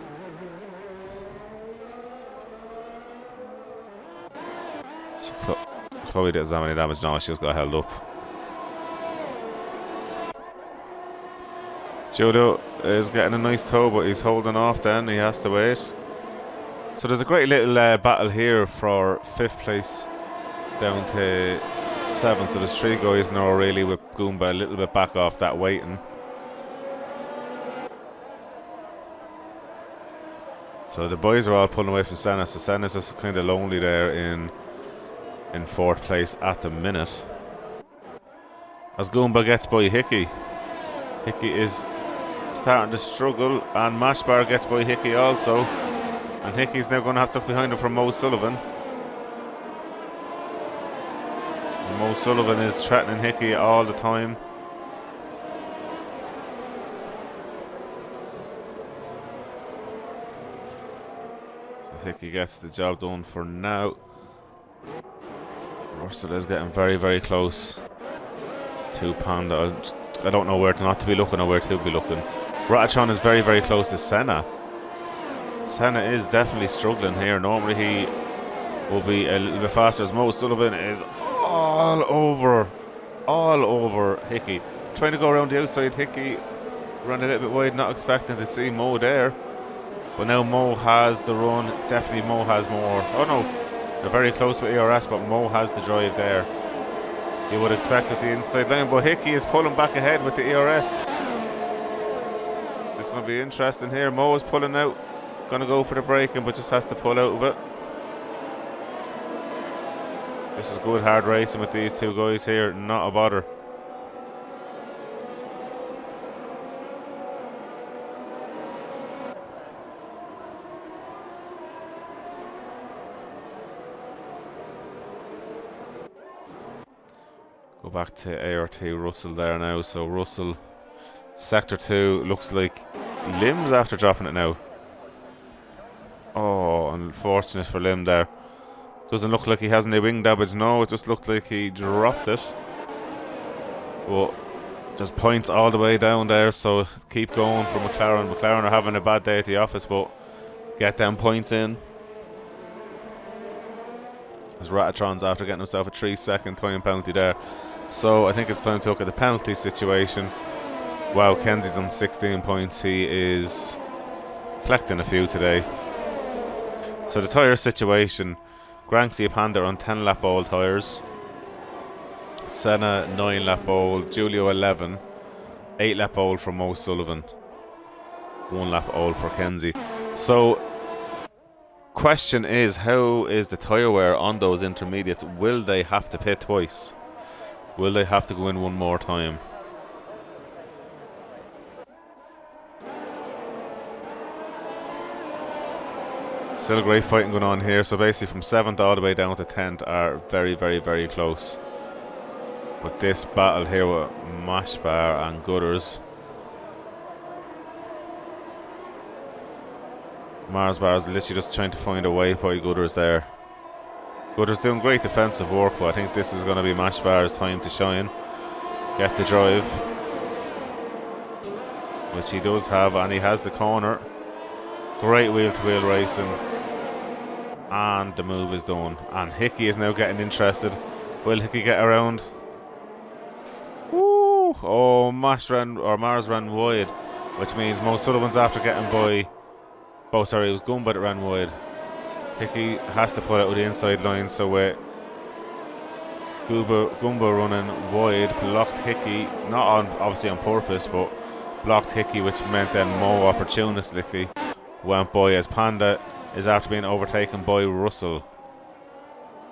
So Chloe didn't have any damage. No, she just got held up. Judo is getting a nice toe, but he's holding off then. He has to wait. So there's a great little battle here for 5th place down to 7th. So there's 3 guys now really with Goomba a little bit back off that waiting. So the boys are all pulling away from Senna. So Senna's just kind of lonely there in 4th place at the minute. As Goomba gets by Hickey. Hickey is starting to struggle, and Mashbar gets by Hickey also, and Hickey's now going to have to look behind him from Mo Sullivan. And Mo Sullivan is threatening Hickey all the time. So Hickey gets the job done for now. Russell is getting very, very close to Panda. I don't know where to not to be looking or where to be looking. Ratatron is very, very close to Senna. Senna is definitely struggling here. Normally he will be a little bit faster, as Mo Sullivan is all over Hickey. Trying to go around the outside. Hickey ran a little bit wide, not expecting to see Mo there. But now Mo has the run. Definitely Mo has more. Oh no, they're very close with ERS, but Mo has the drive there. You would expect with the inside line, but Hickey is pulling back ahead with the ERS. This is going to be interesting here. Mo is pulling out, going to go for the braking, but just has to pull out of it. This is good hard racing with these 2 guys here, not a bother. Go back to ART Russell there now. So Russell, sector 2, looks like Lim's after dropping it now. Oh, unfortunate for Lim there. Doesn't look like he has any wing damage. No, it just looked like he dropped it. But just points all the way down there. So keep going for McLaren. McLaren are having a bad day at the office, but get them points in. As Ratatron's after getting himself a 3-second time penalty there. So I think it's time to look at the penalty situation. Wow, Kenzie's on 16 points. He is collecting a few today. So the tyre situation, Granksy Panda on 10 lap old tyres. Senna 9 lap old, Julio 11, 8 lap old for Mo Sullivan, 1 lap old for Kenzie. So question is, how is the tyre wear on those intermediates? Will they have to pit twice? Will they have to go in one more time? Still great fighting going on here. So basically from 7th all the way down to 10th are very, very, very close. But this battle here with Mash Bar and Gutters. Mars Bar is literally just trying to find a way by Gutters there. Gutters doing great defensive work, but I think this is going to be Mash Bar's time to shine. Get the drive. Which he does have, and he has the corner. Great wheel-to-wheel racing. And the move is done. And Hickey is now getting interested. Will Hickey get around? Woo! Oh, Mars ran wide. Which means Mo Sullivan's after getting by. Oh, sorry, it was Gumba that ran wide. Hickey has to pull out with the inside line, so with Gumba running wide, blocked Hickey, not obviously on purpose, but blocked Hickey, which meant then Mo opportunistically went by, as Panda is after being overtaken by Russell.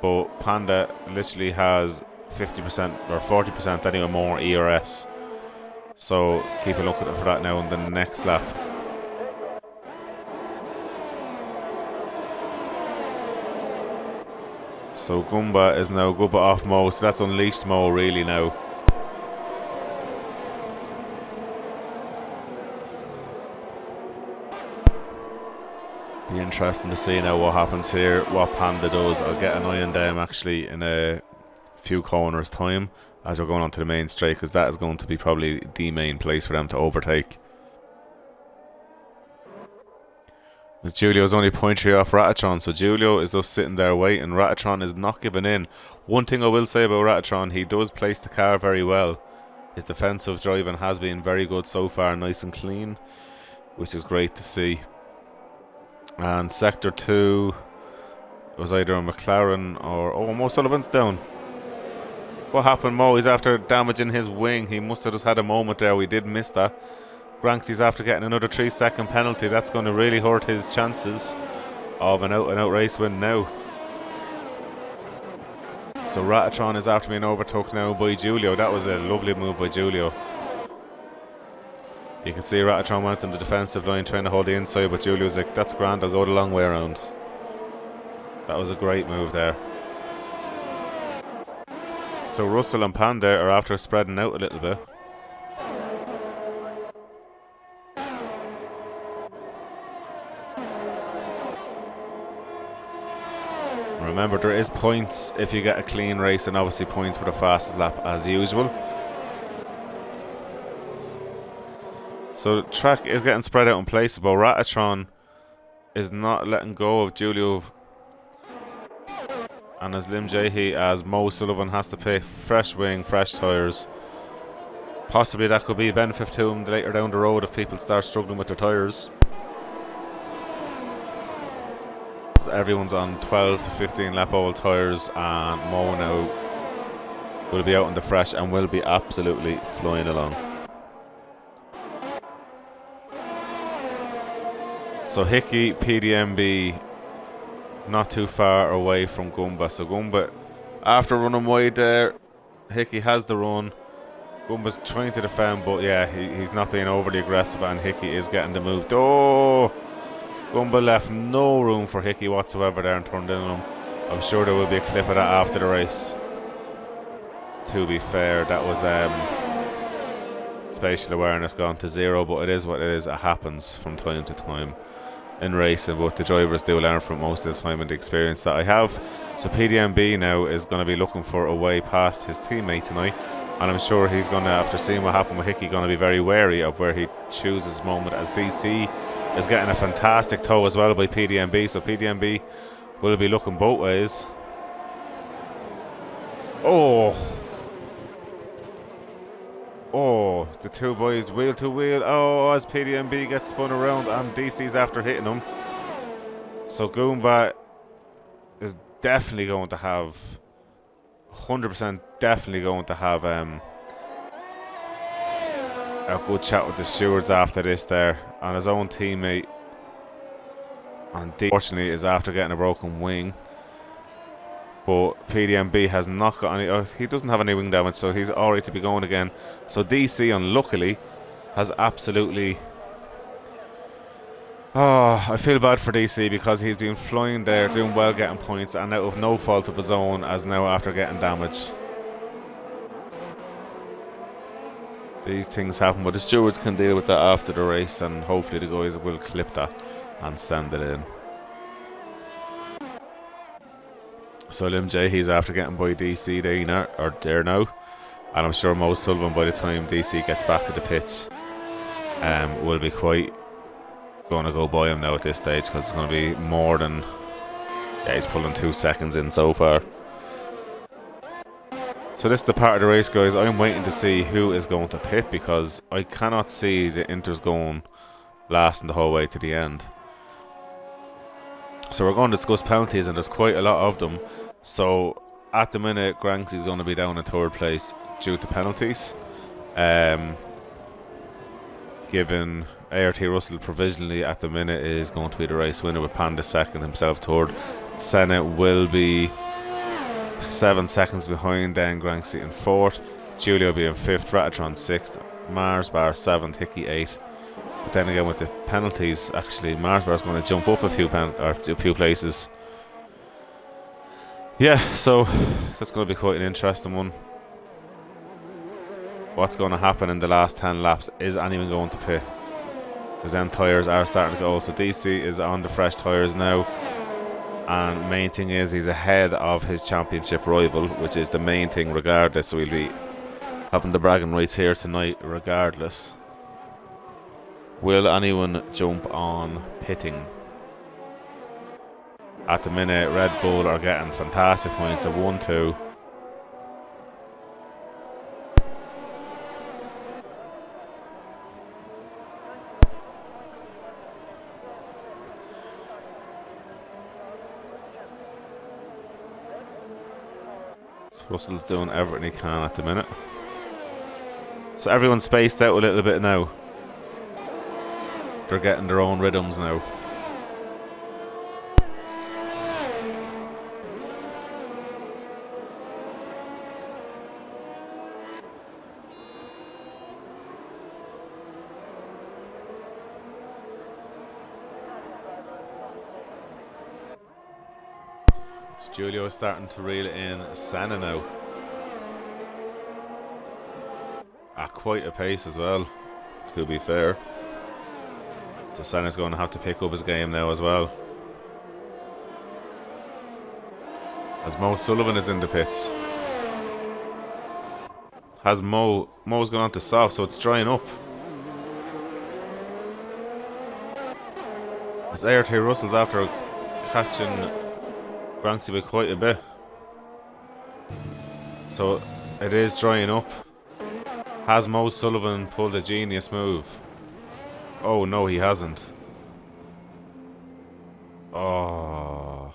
But Panda literally has 50% or 40% anyway more ERS. So keep a look at it for that now in the next lap. So Gumba is now Gumba off Mo, so that's unleashed Mo really now. Be interesting to see now what happens here, what Panda does. I'll get an eye on them actually in a few corners time as we're going on to the main straight, because that is going to be probably the main place for them to overtake. As Giulio's only .3 off Ratatron, so Giulio is just sitting there waiting. Ratatron is not giving in. One thing I will say about Ratatron, he does place the car very well. His defensive driving has been very good so far, nice and clean, which is great to see. And Sector 2 was either a McLaren or... Oh, Mo Sullivan's down. What happened, Mo? He's after damaging his wing. He must have just had a moment there. We did miss that. Granksey's after getting another 3-second penalty. That's going to really hurt his chances of an out-and-out race win now. So Ratatron is after being overtook now by Giulio. That was a lovely move by Giulio. You can see Ratatron went on the defensive line trying to hold the inside, but Giulio's like, that's grand, I'll go the long way around. That was a great move there. So Russell and Panda are after spreading out a little bit. Remember, there is points if you get a clean race, and obviously points for the fastest lap as usual. So the track is getting spread out in places, but Ratatron is not letting go of Giulio and as Lim Jehi, as Mo Sullivan has to pick fresh wing, fresh tyres. Possibly that could be a benefit to him later down the road if people start struggling with their tyres. So everyone's on 12 to 15 lap old tyres, and Mo now will be out in the fresh and will be absolutely flying along. So Hickey, PDMB, not too far away from Gumba. So Gumba, after running wide there, Hickey has the run. Gumba's trying to defend, but yeah, he's not being overly aggressive, and Hickey is getting the move. Oh! Gumba left no room for Hickey whatsoever there and turned in on him. I'm sure there will be a clip of that after the race. To be fair, that was spatial awareness gone to zero, but it is what it is. It happens from time to time in racing, but the drivers do learn from most of the time and the experience that I have. So PDMB now is going to be looking for a way past his teammate tonight, and I'm sure he's going to, after seeing what happened with Hickey, going to be very wary of where he chooses his moment, as DC is getting a fantastic tow as well by PDMB. So PDMB will be looking both ways. Oh, the two boys wheel to wheel. Oh, as PDMB gets spun around and DC's after hitting him. So Goomba is definitely going to have 100% definitely going to have a good chat with the stewards after this there, and his own teammate And D, fortunately, is after getting a broken wing. But PDMB has not got any. Oh, he doesn't have any wing damage, so he's alright to be going again. So DC, unluckily, has absolutely. Oh, I feel bad for DC because he's been flying there, doing well, getting points, and out of no fault of his own, as now after getting damage. These things happen, but the stewards can deal with that after the race, and hopefully the guys will clip that and send it in. So Lim J, he's after getting by DC there now, and I'm sure Mo Sullivan, by the time DC gets back to the pits, will be quite going to go by him now at this stage, because it's going to be more than, yeah, he's pulling 2 seconds in so far. So this is the part of the race, guys. I'm waiting to see who is going to pit, because I cannot see the Inters going lasting the whole way to the end. So we're going to discuss penalties, and there's quite a lot of them. So at the minute, Granks is going to be down in 3rd place due to penalties. Given ART Russell provisionally at the minute is going to be the race winner, with Panda 2nd, himself 3rd. Senna will be 7 seconds behind, then Granksy in 4th, Julio being 5th, Ratatron 6th, Mars Bar 7th, Hickey 8th. But then again, with the penalties, actually Mars Bar is going to jump up a few places. Yeah, so that's going to be quite an interesting one. What's going to happen in the last 10 laps? Is anyone going to pit? Because them tyres are starting to go. So DC is on the fresh tyres now. And main thing is he's ahead of his championship rival, which is the main thing regardless. So we'll be having the bragging rights here tonight regardless. Will anyone jump on pitting? At the minute, Red Bull are getting fantastic points of 1-2. Russell's doing everything he can at the minute. So everyone's spaced out a little bit now. They're getting their own rhythms now. Julio is starting to reel in Senna now. At quite a pace as well, to be fair. So Senna's going to have to pick up his game now as well. As Mo Sullivan is in the pits. Has Mo's gone on to soft, so it's drying up. As ART Russell's after catching Granksy by quite a bit. So it is drying up. Has Mo Sullivan pulled a genius move? Oh no, he hasn't. Oh.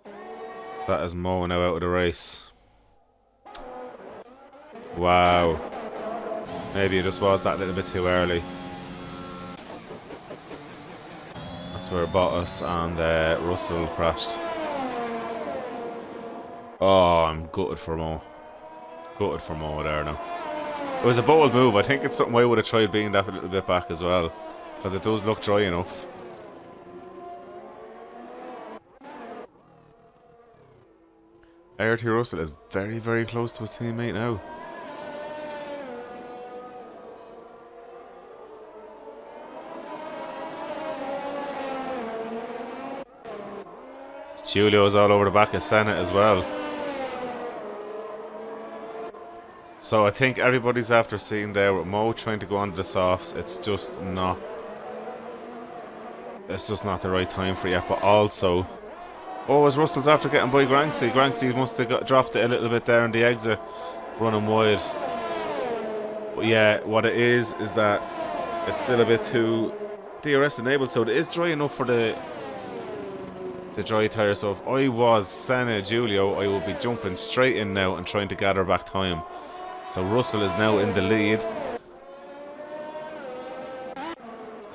So that is Mo now out of the race. Wow. Maybe it just was that little bit too early. That's where Bottas and Russell crashed. Oh, I'm gutted for Mo. Gutted for Mo there now. It was a bold move. I think it's something I would have tried being that a little bit back as well, because it does look dry enough. ART Russell is very, very close to his teammate now. Julio's all over the back of Senna as well. So I think everybody's after seeing there with Mo trying to go onto the softs. It's just not the right time for yet. But also, oh, as Russell's after getting by Granksy. Granksy must have dropped it a little bit there in the exit, running wide. But yeah, what it is that it's still a bit too DRS enabled, so it is dry enough for the dry tyre. So if I was Senna Julio, I would be jumping straight in now and trying to gather back time. So Russell is now in the lead.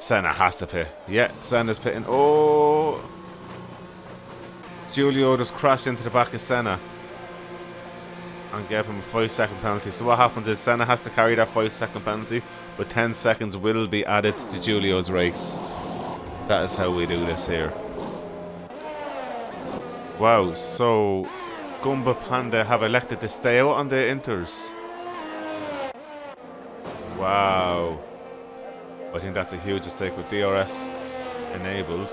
Senna has to pit. Yeah, Senna's pitting. Oh! Giulio just crashed into the back of Senna and gave him a 5-second penalty. So what happens is Senna has to carry that 5-second penalty, but 10 seconds will be added to Giulio's race. That is how we do this here. Wow, so Gumba Panda have elected to stay out on the inters. Wow. I think that's a huge mistake with DRS enabled.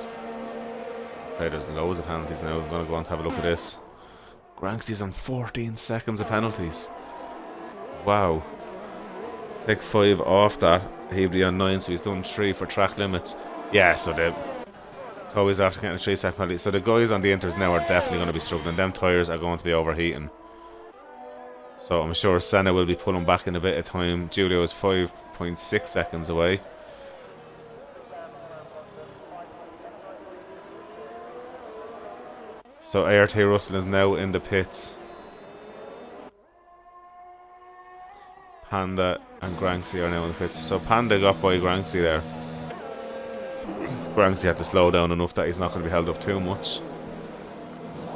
Okay, there's loads of penalties now. I'm going to go on to have a look at this. Granxi's on 14 seconds of penalties. Wow. Take 5 off that. He'll be on 9, so he's done 3 for track limits. Yeah, so the Chloe's after getting a 3-second penalty. So the guys on the inters now are definitely going to be struggling. Them tyres are going to be overheating. So I'm sure Senna will be pulling back in a bit of time. Giulio is 5.6 seconds away. So ART Russell is now in the pits. Panda and Granxi are now in the pits. So Panda got by Granxi there. Granxi had to slow down enough that he's not going to be held up too much,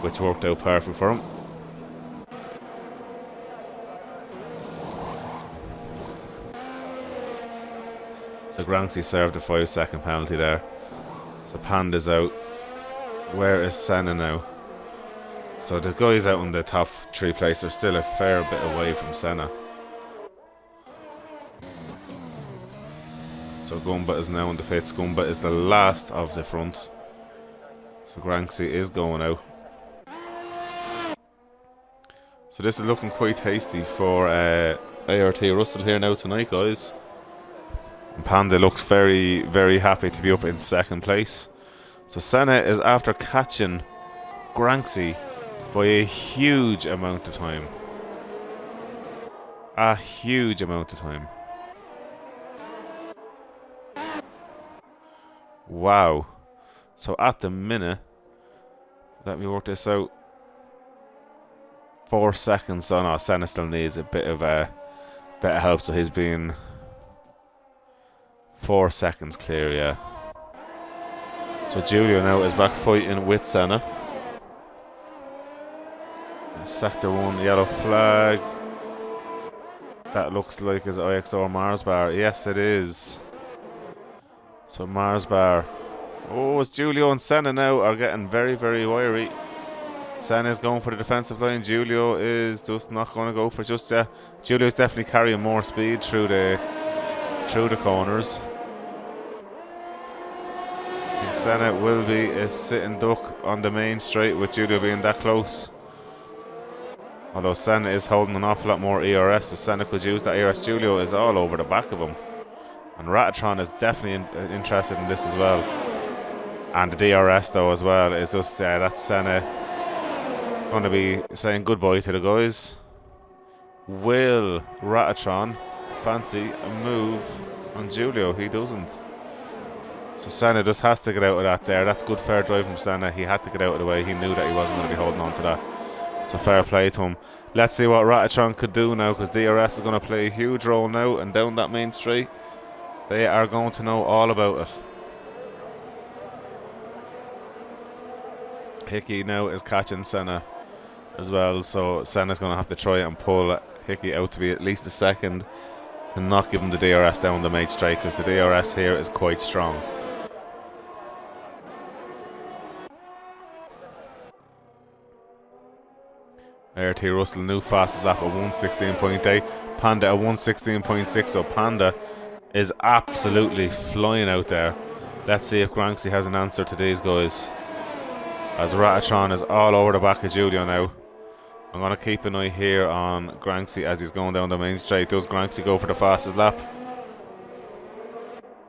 which worked out perfect for him. So Granxi served a 5-second penalty there. So Panda's out. Where is Senna now? So the guys out in the top 3 place are still a fair bit away from Senna. So Gumba is now in the pits. Gumba is the last of the front. So Granxi is going out. So this is looking quite hasty for ART Russell here now tonight, guys. And Panda looks very, very happy to be up in 2nd place. So Senna is after catching Granxi by a huge amount of time. A huge amount of time. Wow. So at the minute, let me work this out. 4 seconds. So no, Senna still needs a bit of help. So he's been 4 seconds clear, yeah. So Giulio now is back fighting with Senna. Sector 1, yellow flag. That looks like his IXR Mars bar. Yes, it is. So Mars bar. Oh, it's Giulio and Senna now are getting very, very wiry. Senna is going for the defensive line. Giulio is just not going to go for just yet. Giulio is definitely carrying more speed through the corners. Senna will be a sitting duck on the main straight with Giulio being that close. Although Senna is holding an awful lot more ERS, so Senna could use that ERS. Giulio is all over the back of him. And Ratatron is definitely interested in this as well. And the DRS though as well is just, that's Senna going to be saying goodbye to the guys. Will Ratatron fancy a move on Giulio? He doesn't. So Senna just has to get out of that there. That's good fair drive from Senna. He had to get out of the way. He knew that he wasn't going to be holding on to that. So fair play to him. Let's see what Ratatron could do now, because DRS is going to play a huge role now, and down that main straight they are going to know all about it. Hickey now is catching Senna as well, so Senna's going to have to try and pull Hickey out to be at least a second to not give him the DRS down the main straight, because the DRS here is quite strong. ART Russell, new fastest lap at 1:16.8. Panda at 1:16.6. So Panda is absolutely flying out there. Let's see if Granxi has an answer to these guys, as Ratatron is all over the back of Giulio now. I'm going to keep an eye here on Granxi as he's going down the main straight. Does Granxi go for the fastest lap?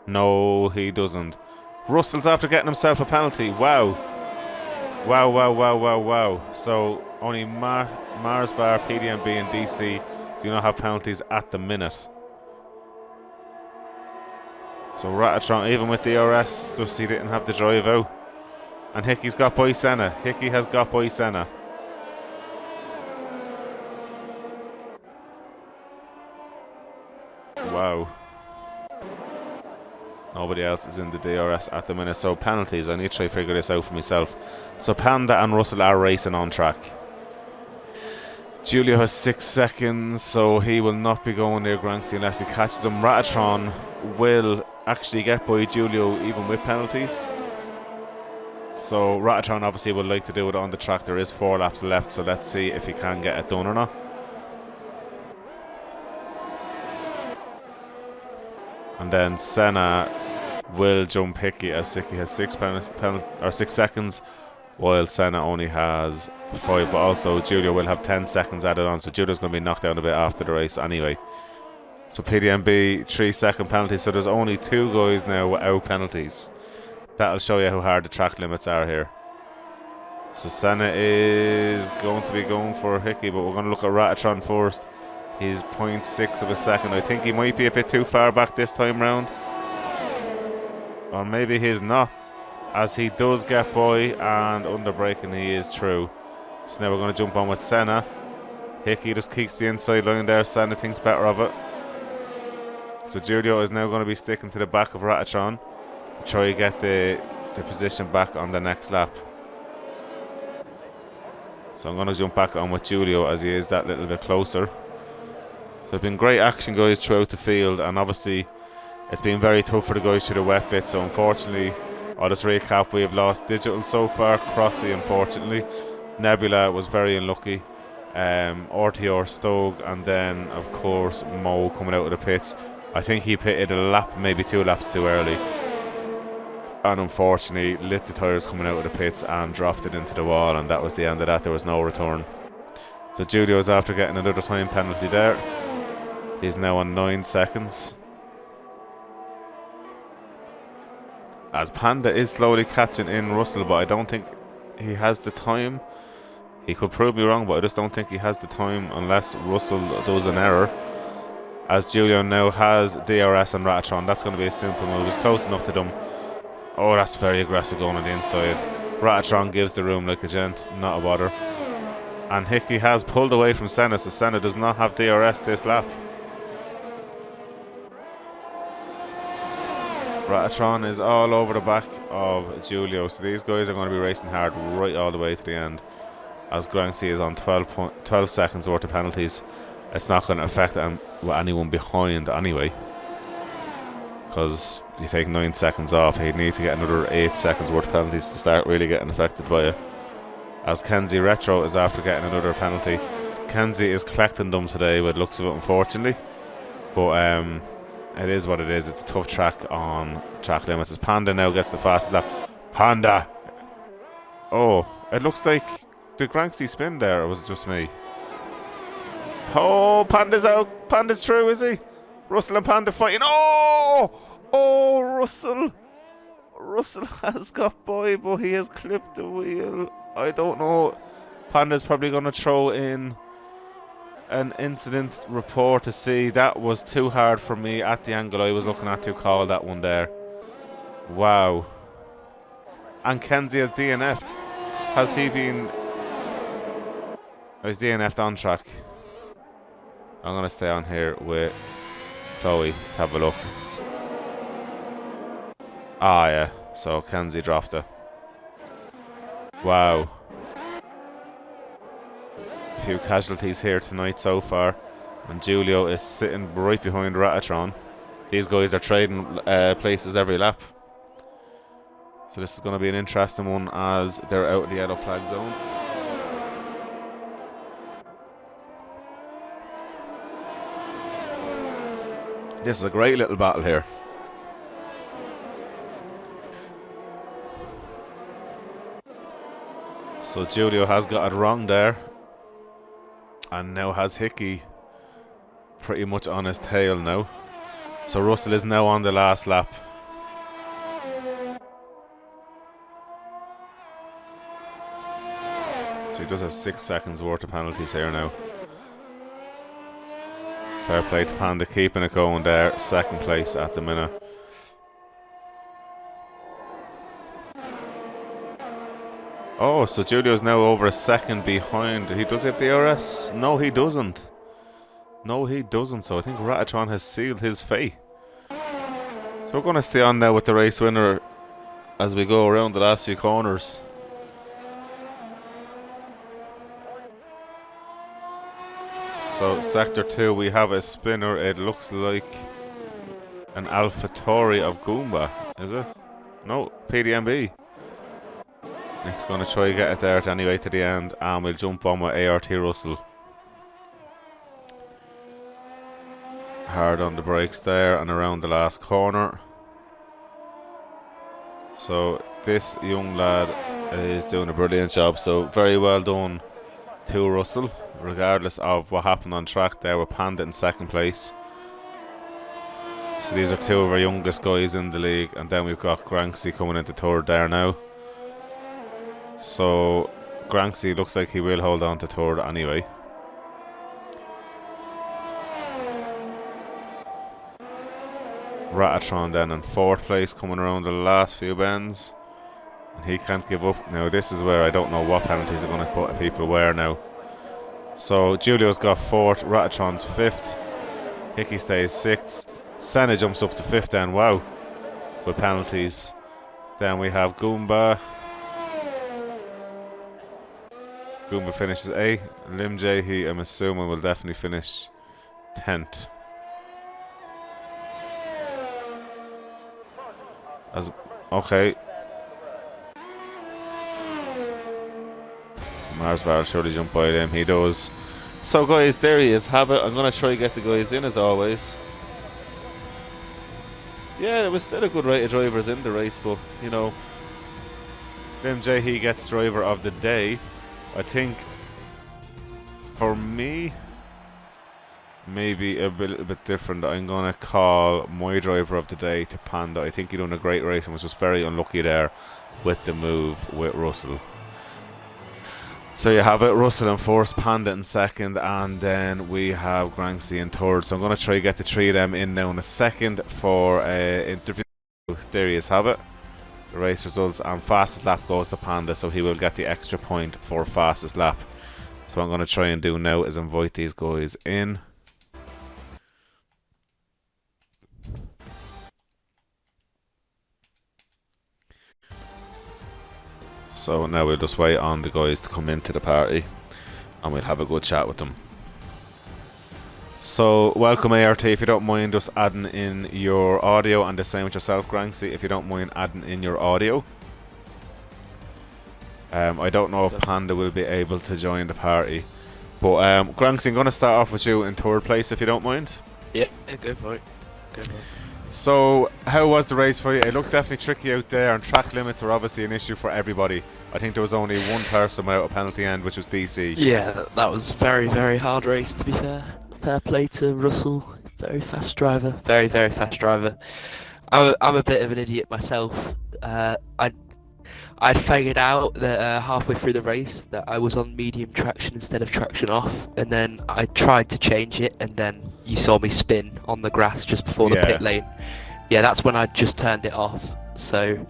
No, he doesn't. Russell's after getting himself a penalty. Wow. Wow, wow, wow, wow, wow. So only Mars Bar, PDMB and DC do not have penalties at the minute. So Ratatron, even with DRS, just he didn't have the drive out. And Hickey's got by Senna. Hickey has got by Senna. Wow. Nobody else is in the DRS at the minute. So penalties, I need to try to figure this out for myself. So Panda and Russell are racing on track. Giulio has 6 seconds, so he will not be going near Granksy unless he catches him. Ratatron will actually get by Giulio even with penalties. So Ratatron obviously would like to do it on the track. There is 4 laps left, so let's see if he can get it done or not. And then Senna will jump Hickey as Hickey has 6 seconds, while Senna only has 5. But also Giulio will have 10 seconds added on, so Giulio's going to be knocked down a bit after the race anyway. So PDMB 3-second penalty. So there's only 2 guys now without penalties. That'll show you how hard the track limits are here. So Senna is going to be going for Hickey, but we're going to look at Ratatron first. He's 0.6 of a second. I think he might be a bit too far back this time round. Or maybe he's not, as he does get by, and under braking he is through. So now we're going to jump on with Senna. Hickey just keeps the inside line there. Senna thinks better of it. So Giulio is now going to be sticking to the back of Ratatron to try to get the position back on the next lap. So I'm going to jump back on with Giulio as he is that little bit closer. So it's been great action, guys, throughout the field, and obviously it's been very tough for the guys through the wet bit. So unfortunately, I'll just recap, we have lost Digital so far, Crossy unfortunately, Nebula was very unlucky, RTR Stoke, and then of course Mo coming out of the pits. I think he pitted a lap, maybe 2 laps too early, and unfortunately lit the tyres coming out of the pits and dropped it into the wall, and that was the end of that. There was no return. So Giulio is after getting another time penalty there. He's now on 9 seconds. As Panda is slowly catching in Russell, but I don't think he has the time. He could prove me wrong, but I just don't think he has the time unless Russell does an error. As Giulio now has DRS and Ratatron, that's going to be a simple move. It's close enough to them. Oh, that's very aggressive going on the inside. Ratatron gives the room like a gent, not a bother. And Hickey has pulled away from Senna, so Senna does not have DRS this lap. Ratatron is all over the back of Giulio, so these guys are going to be racing hard right all the way to the end. As Granksy is on 12 seconds worth of penalties, it's not going to affect anyone behind anyway, because you take 9 seconds off, he'd need to get another 8 seconds worth of penalties to start really getting affected by it. As Kenzie Retro is after getting another penalty. Kenzie is collecting them today with looks of it, unfortunately, but it is what it is. It's a tough track on track limits. As Panda now gets the fastest lap. Panda! Oh, it looks like, did Granksy spin there, or was it just me? Oh, Panda's out. Panda's through, is he? Russell and Panda fighting. Oh! Oh, Russell. Russell has got by, but he has clipped the wheel. I don't know. Panda's probably going to throw in an incident report to see. That was too hard for me at the angle I was looking at to call that one there. Wow. And Kenzie has DNF'd. Has he been... He's DNF'd on track. I'm going to stay on here with Chloe to have a look. Ah, yeah. So Kenzie dropped it. Wow. A few casualties here tonight so far. And Giulio is sitting right behind Ratatron. These guys are trading places every lap. So this is going to be an interesting one as they're out of the yellow flag zone. This is a great little battle here. So Giulio has got it wrong there. And now has Hickey pretty much on his tail now. So Russell is now on the last lap. So he does have 6 seconds worth of penalties here now. Fair play to Panda, keeping it going there. 2nd place at the minute. Oh, so Giulio's now over a second behind. He does have DRS? No, he doesn't. No, he doesn't. So I think Ratatron has sealed his fate. So we're going to stay on now with the race winner as we go around the last few corners. So sector 2, we have a spinner. It looks like an AlphaTauri of Goomba, is it? No, PDMB. Nick's going to try to get it there anyway to the end, and we'll jump on with ART Russell. Hard on the brakes there and around the last corner. So this young lad is doing a brilliant job, so very well done to Russell, regardless of what happened on track there with Panda in second place. So these are two of our youngest guys in the league, and then we've got Granksy coming into third there now. So Granksy looks like he will hold on to third anyway. Ratatron then in fourth place, coming around the last few bends, and he can't give up. Now this is where I don't know what penalties are going to put people where now. So Julio's got fourth, Ratatron's fifth, Hickey stays sixth, Senna jumps up to fifth then, wow, with penalties. Then we have Goomba. Goomba finishes 8th. Lim J, he, I'm assuming, will definitely finish 10th. Okay. Mars Bar will surely jump by them. He does. So guys, there he is. Have it. I'm going to try to get the guys in as always. Yeah, it was still a good rate of drivers in the race, but, you know, Lim J, he gets driver of the day. I think, for me, maybe a little bit different. I'm going to call my driver of the day to Panda. I think he done a great race and was just very unlucky there with the move with Russell. So you have it, Russell in first, Panda in second, and then we have Granksy in third. So I'm going to try to get the three of them in now in a second for interview. There he is, have it. The race results, and fastest lap goes to Panda, so he will get the extra point for fastest lap. So what I'm going to try and do now is invite these guys in. So now we'll just wait on the guys to come into the party and we'll have a good chat with them. So welcome ART, if you don't mind just adding in your audio, and the same with yourself Granksy, if you don't mind adding in your audio. I don't know if Panda will be able to join the party, but Granksy, I'm going to start off with you in third place if you don't mind. Yeah, go for it. Go for it. So, how was the race for you? It looked definitely tricky out there, and track limits are obviously an issue for everybody. I think there was only one person without a penalty end, which was DC. Yeah, that was very, very hard race, to be fair. Fair play to Russell. Very fast driver. Very, very fast driver. I'm a bit of an idiot myself. I'd figured out that halfway through the race that I was on medium traction instead of traction off, and then I tried to change it, and then you saw me spin on the grass just before the pit lane. Yeah, that's when I just turned it off, so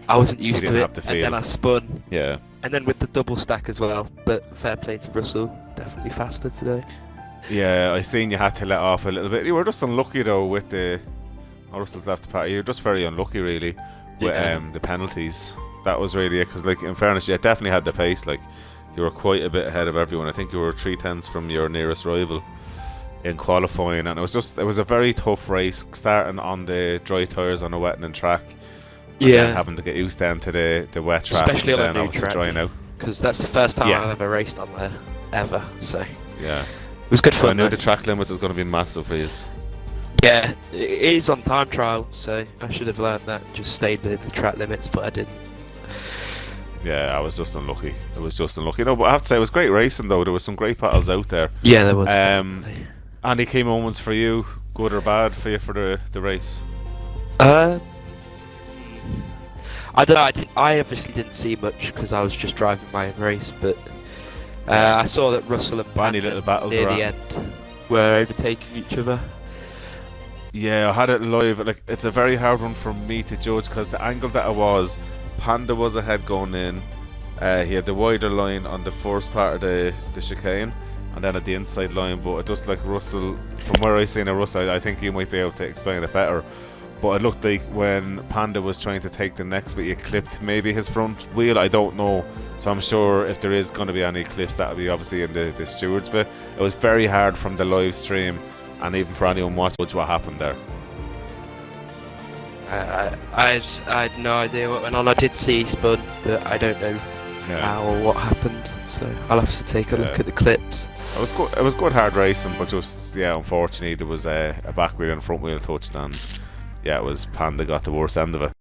I wasn't used to it, and then I spun. Yeah. And then with the double stack as well, but fair play to Russell, definitely faster today. Yeah, I seen you had to let off a little bit. You were just unlucky though with the Russell's after party. You were just very unlucky really with the penalties. That was really it, because like in fairness, you definitely had the pace. Like you were quite a bit ahead of everyone. I think you were 3/10 from your nearest rival in qualifying, and it was a very tough race, starting on the dry tyres on a wetting track. And then having to get used then to the wet track, especially and on then a new track, drying out. Because that's the first time I've ever raced on there ever. So yeah, it was good fun. I knew the track limits was going to be massive for you. Yeah, it is on time trial, so I should have learned that. Just stayed within the track limits, but I didn't. Yeah, I was just unlucky. It was just unlucky. No, but I have to say it was great racing though. There was some great battles out there. Yeah, there was. Definitely. Any key moments for you, good or bad, for you for the race? I don't know. I obviously didn't see much because I was just driving my own race, but I saw that Russell and Panda little battles near the end were overtaking each other. Yeah, I had it live. Like it's a very hard one for me to judge because the angle that it was, Panda was ahead going in. He had the wider line on the first part of the chicane, and then at the inside line. But it just like Russell, from where I seen it, Russell, I think you might be able to explain it better. but it looked like when Panda was trying to take the next bit, it clipped maybe his front wheel. I don't know, so I'm sure if there is going to be any clips, that will be obviously in the stewards bit. It was very hard from the live stream, and even for anyone watching, what happened there. I had no idea what went on. I did see he spun, but I don't know how or what happened. So I'll have to take a look at the clips. It was good hard racing, but just unfortunately there was a back wheel and front wheel touched, and it was Panda got the worst end of it.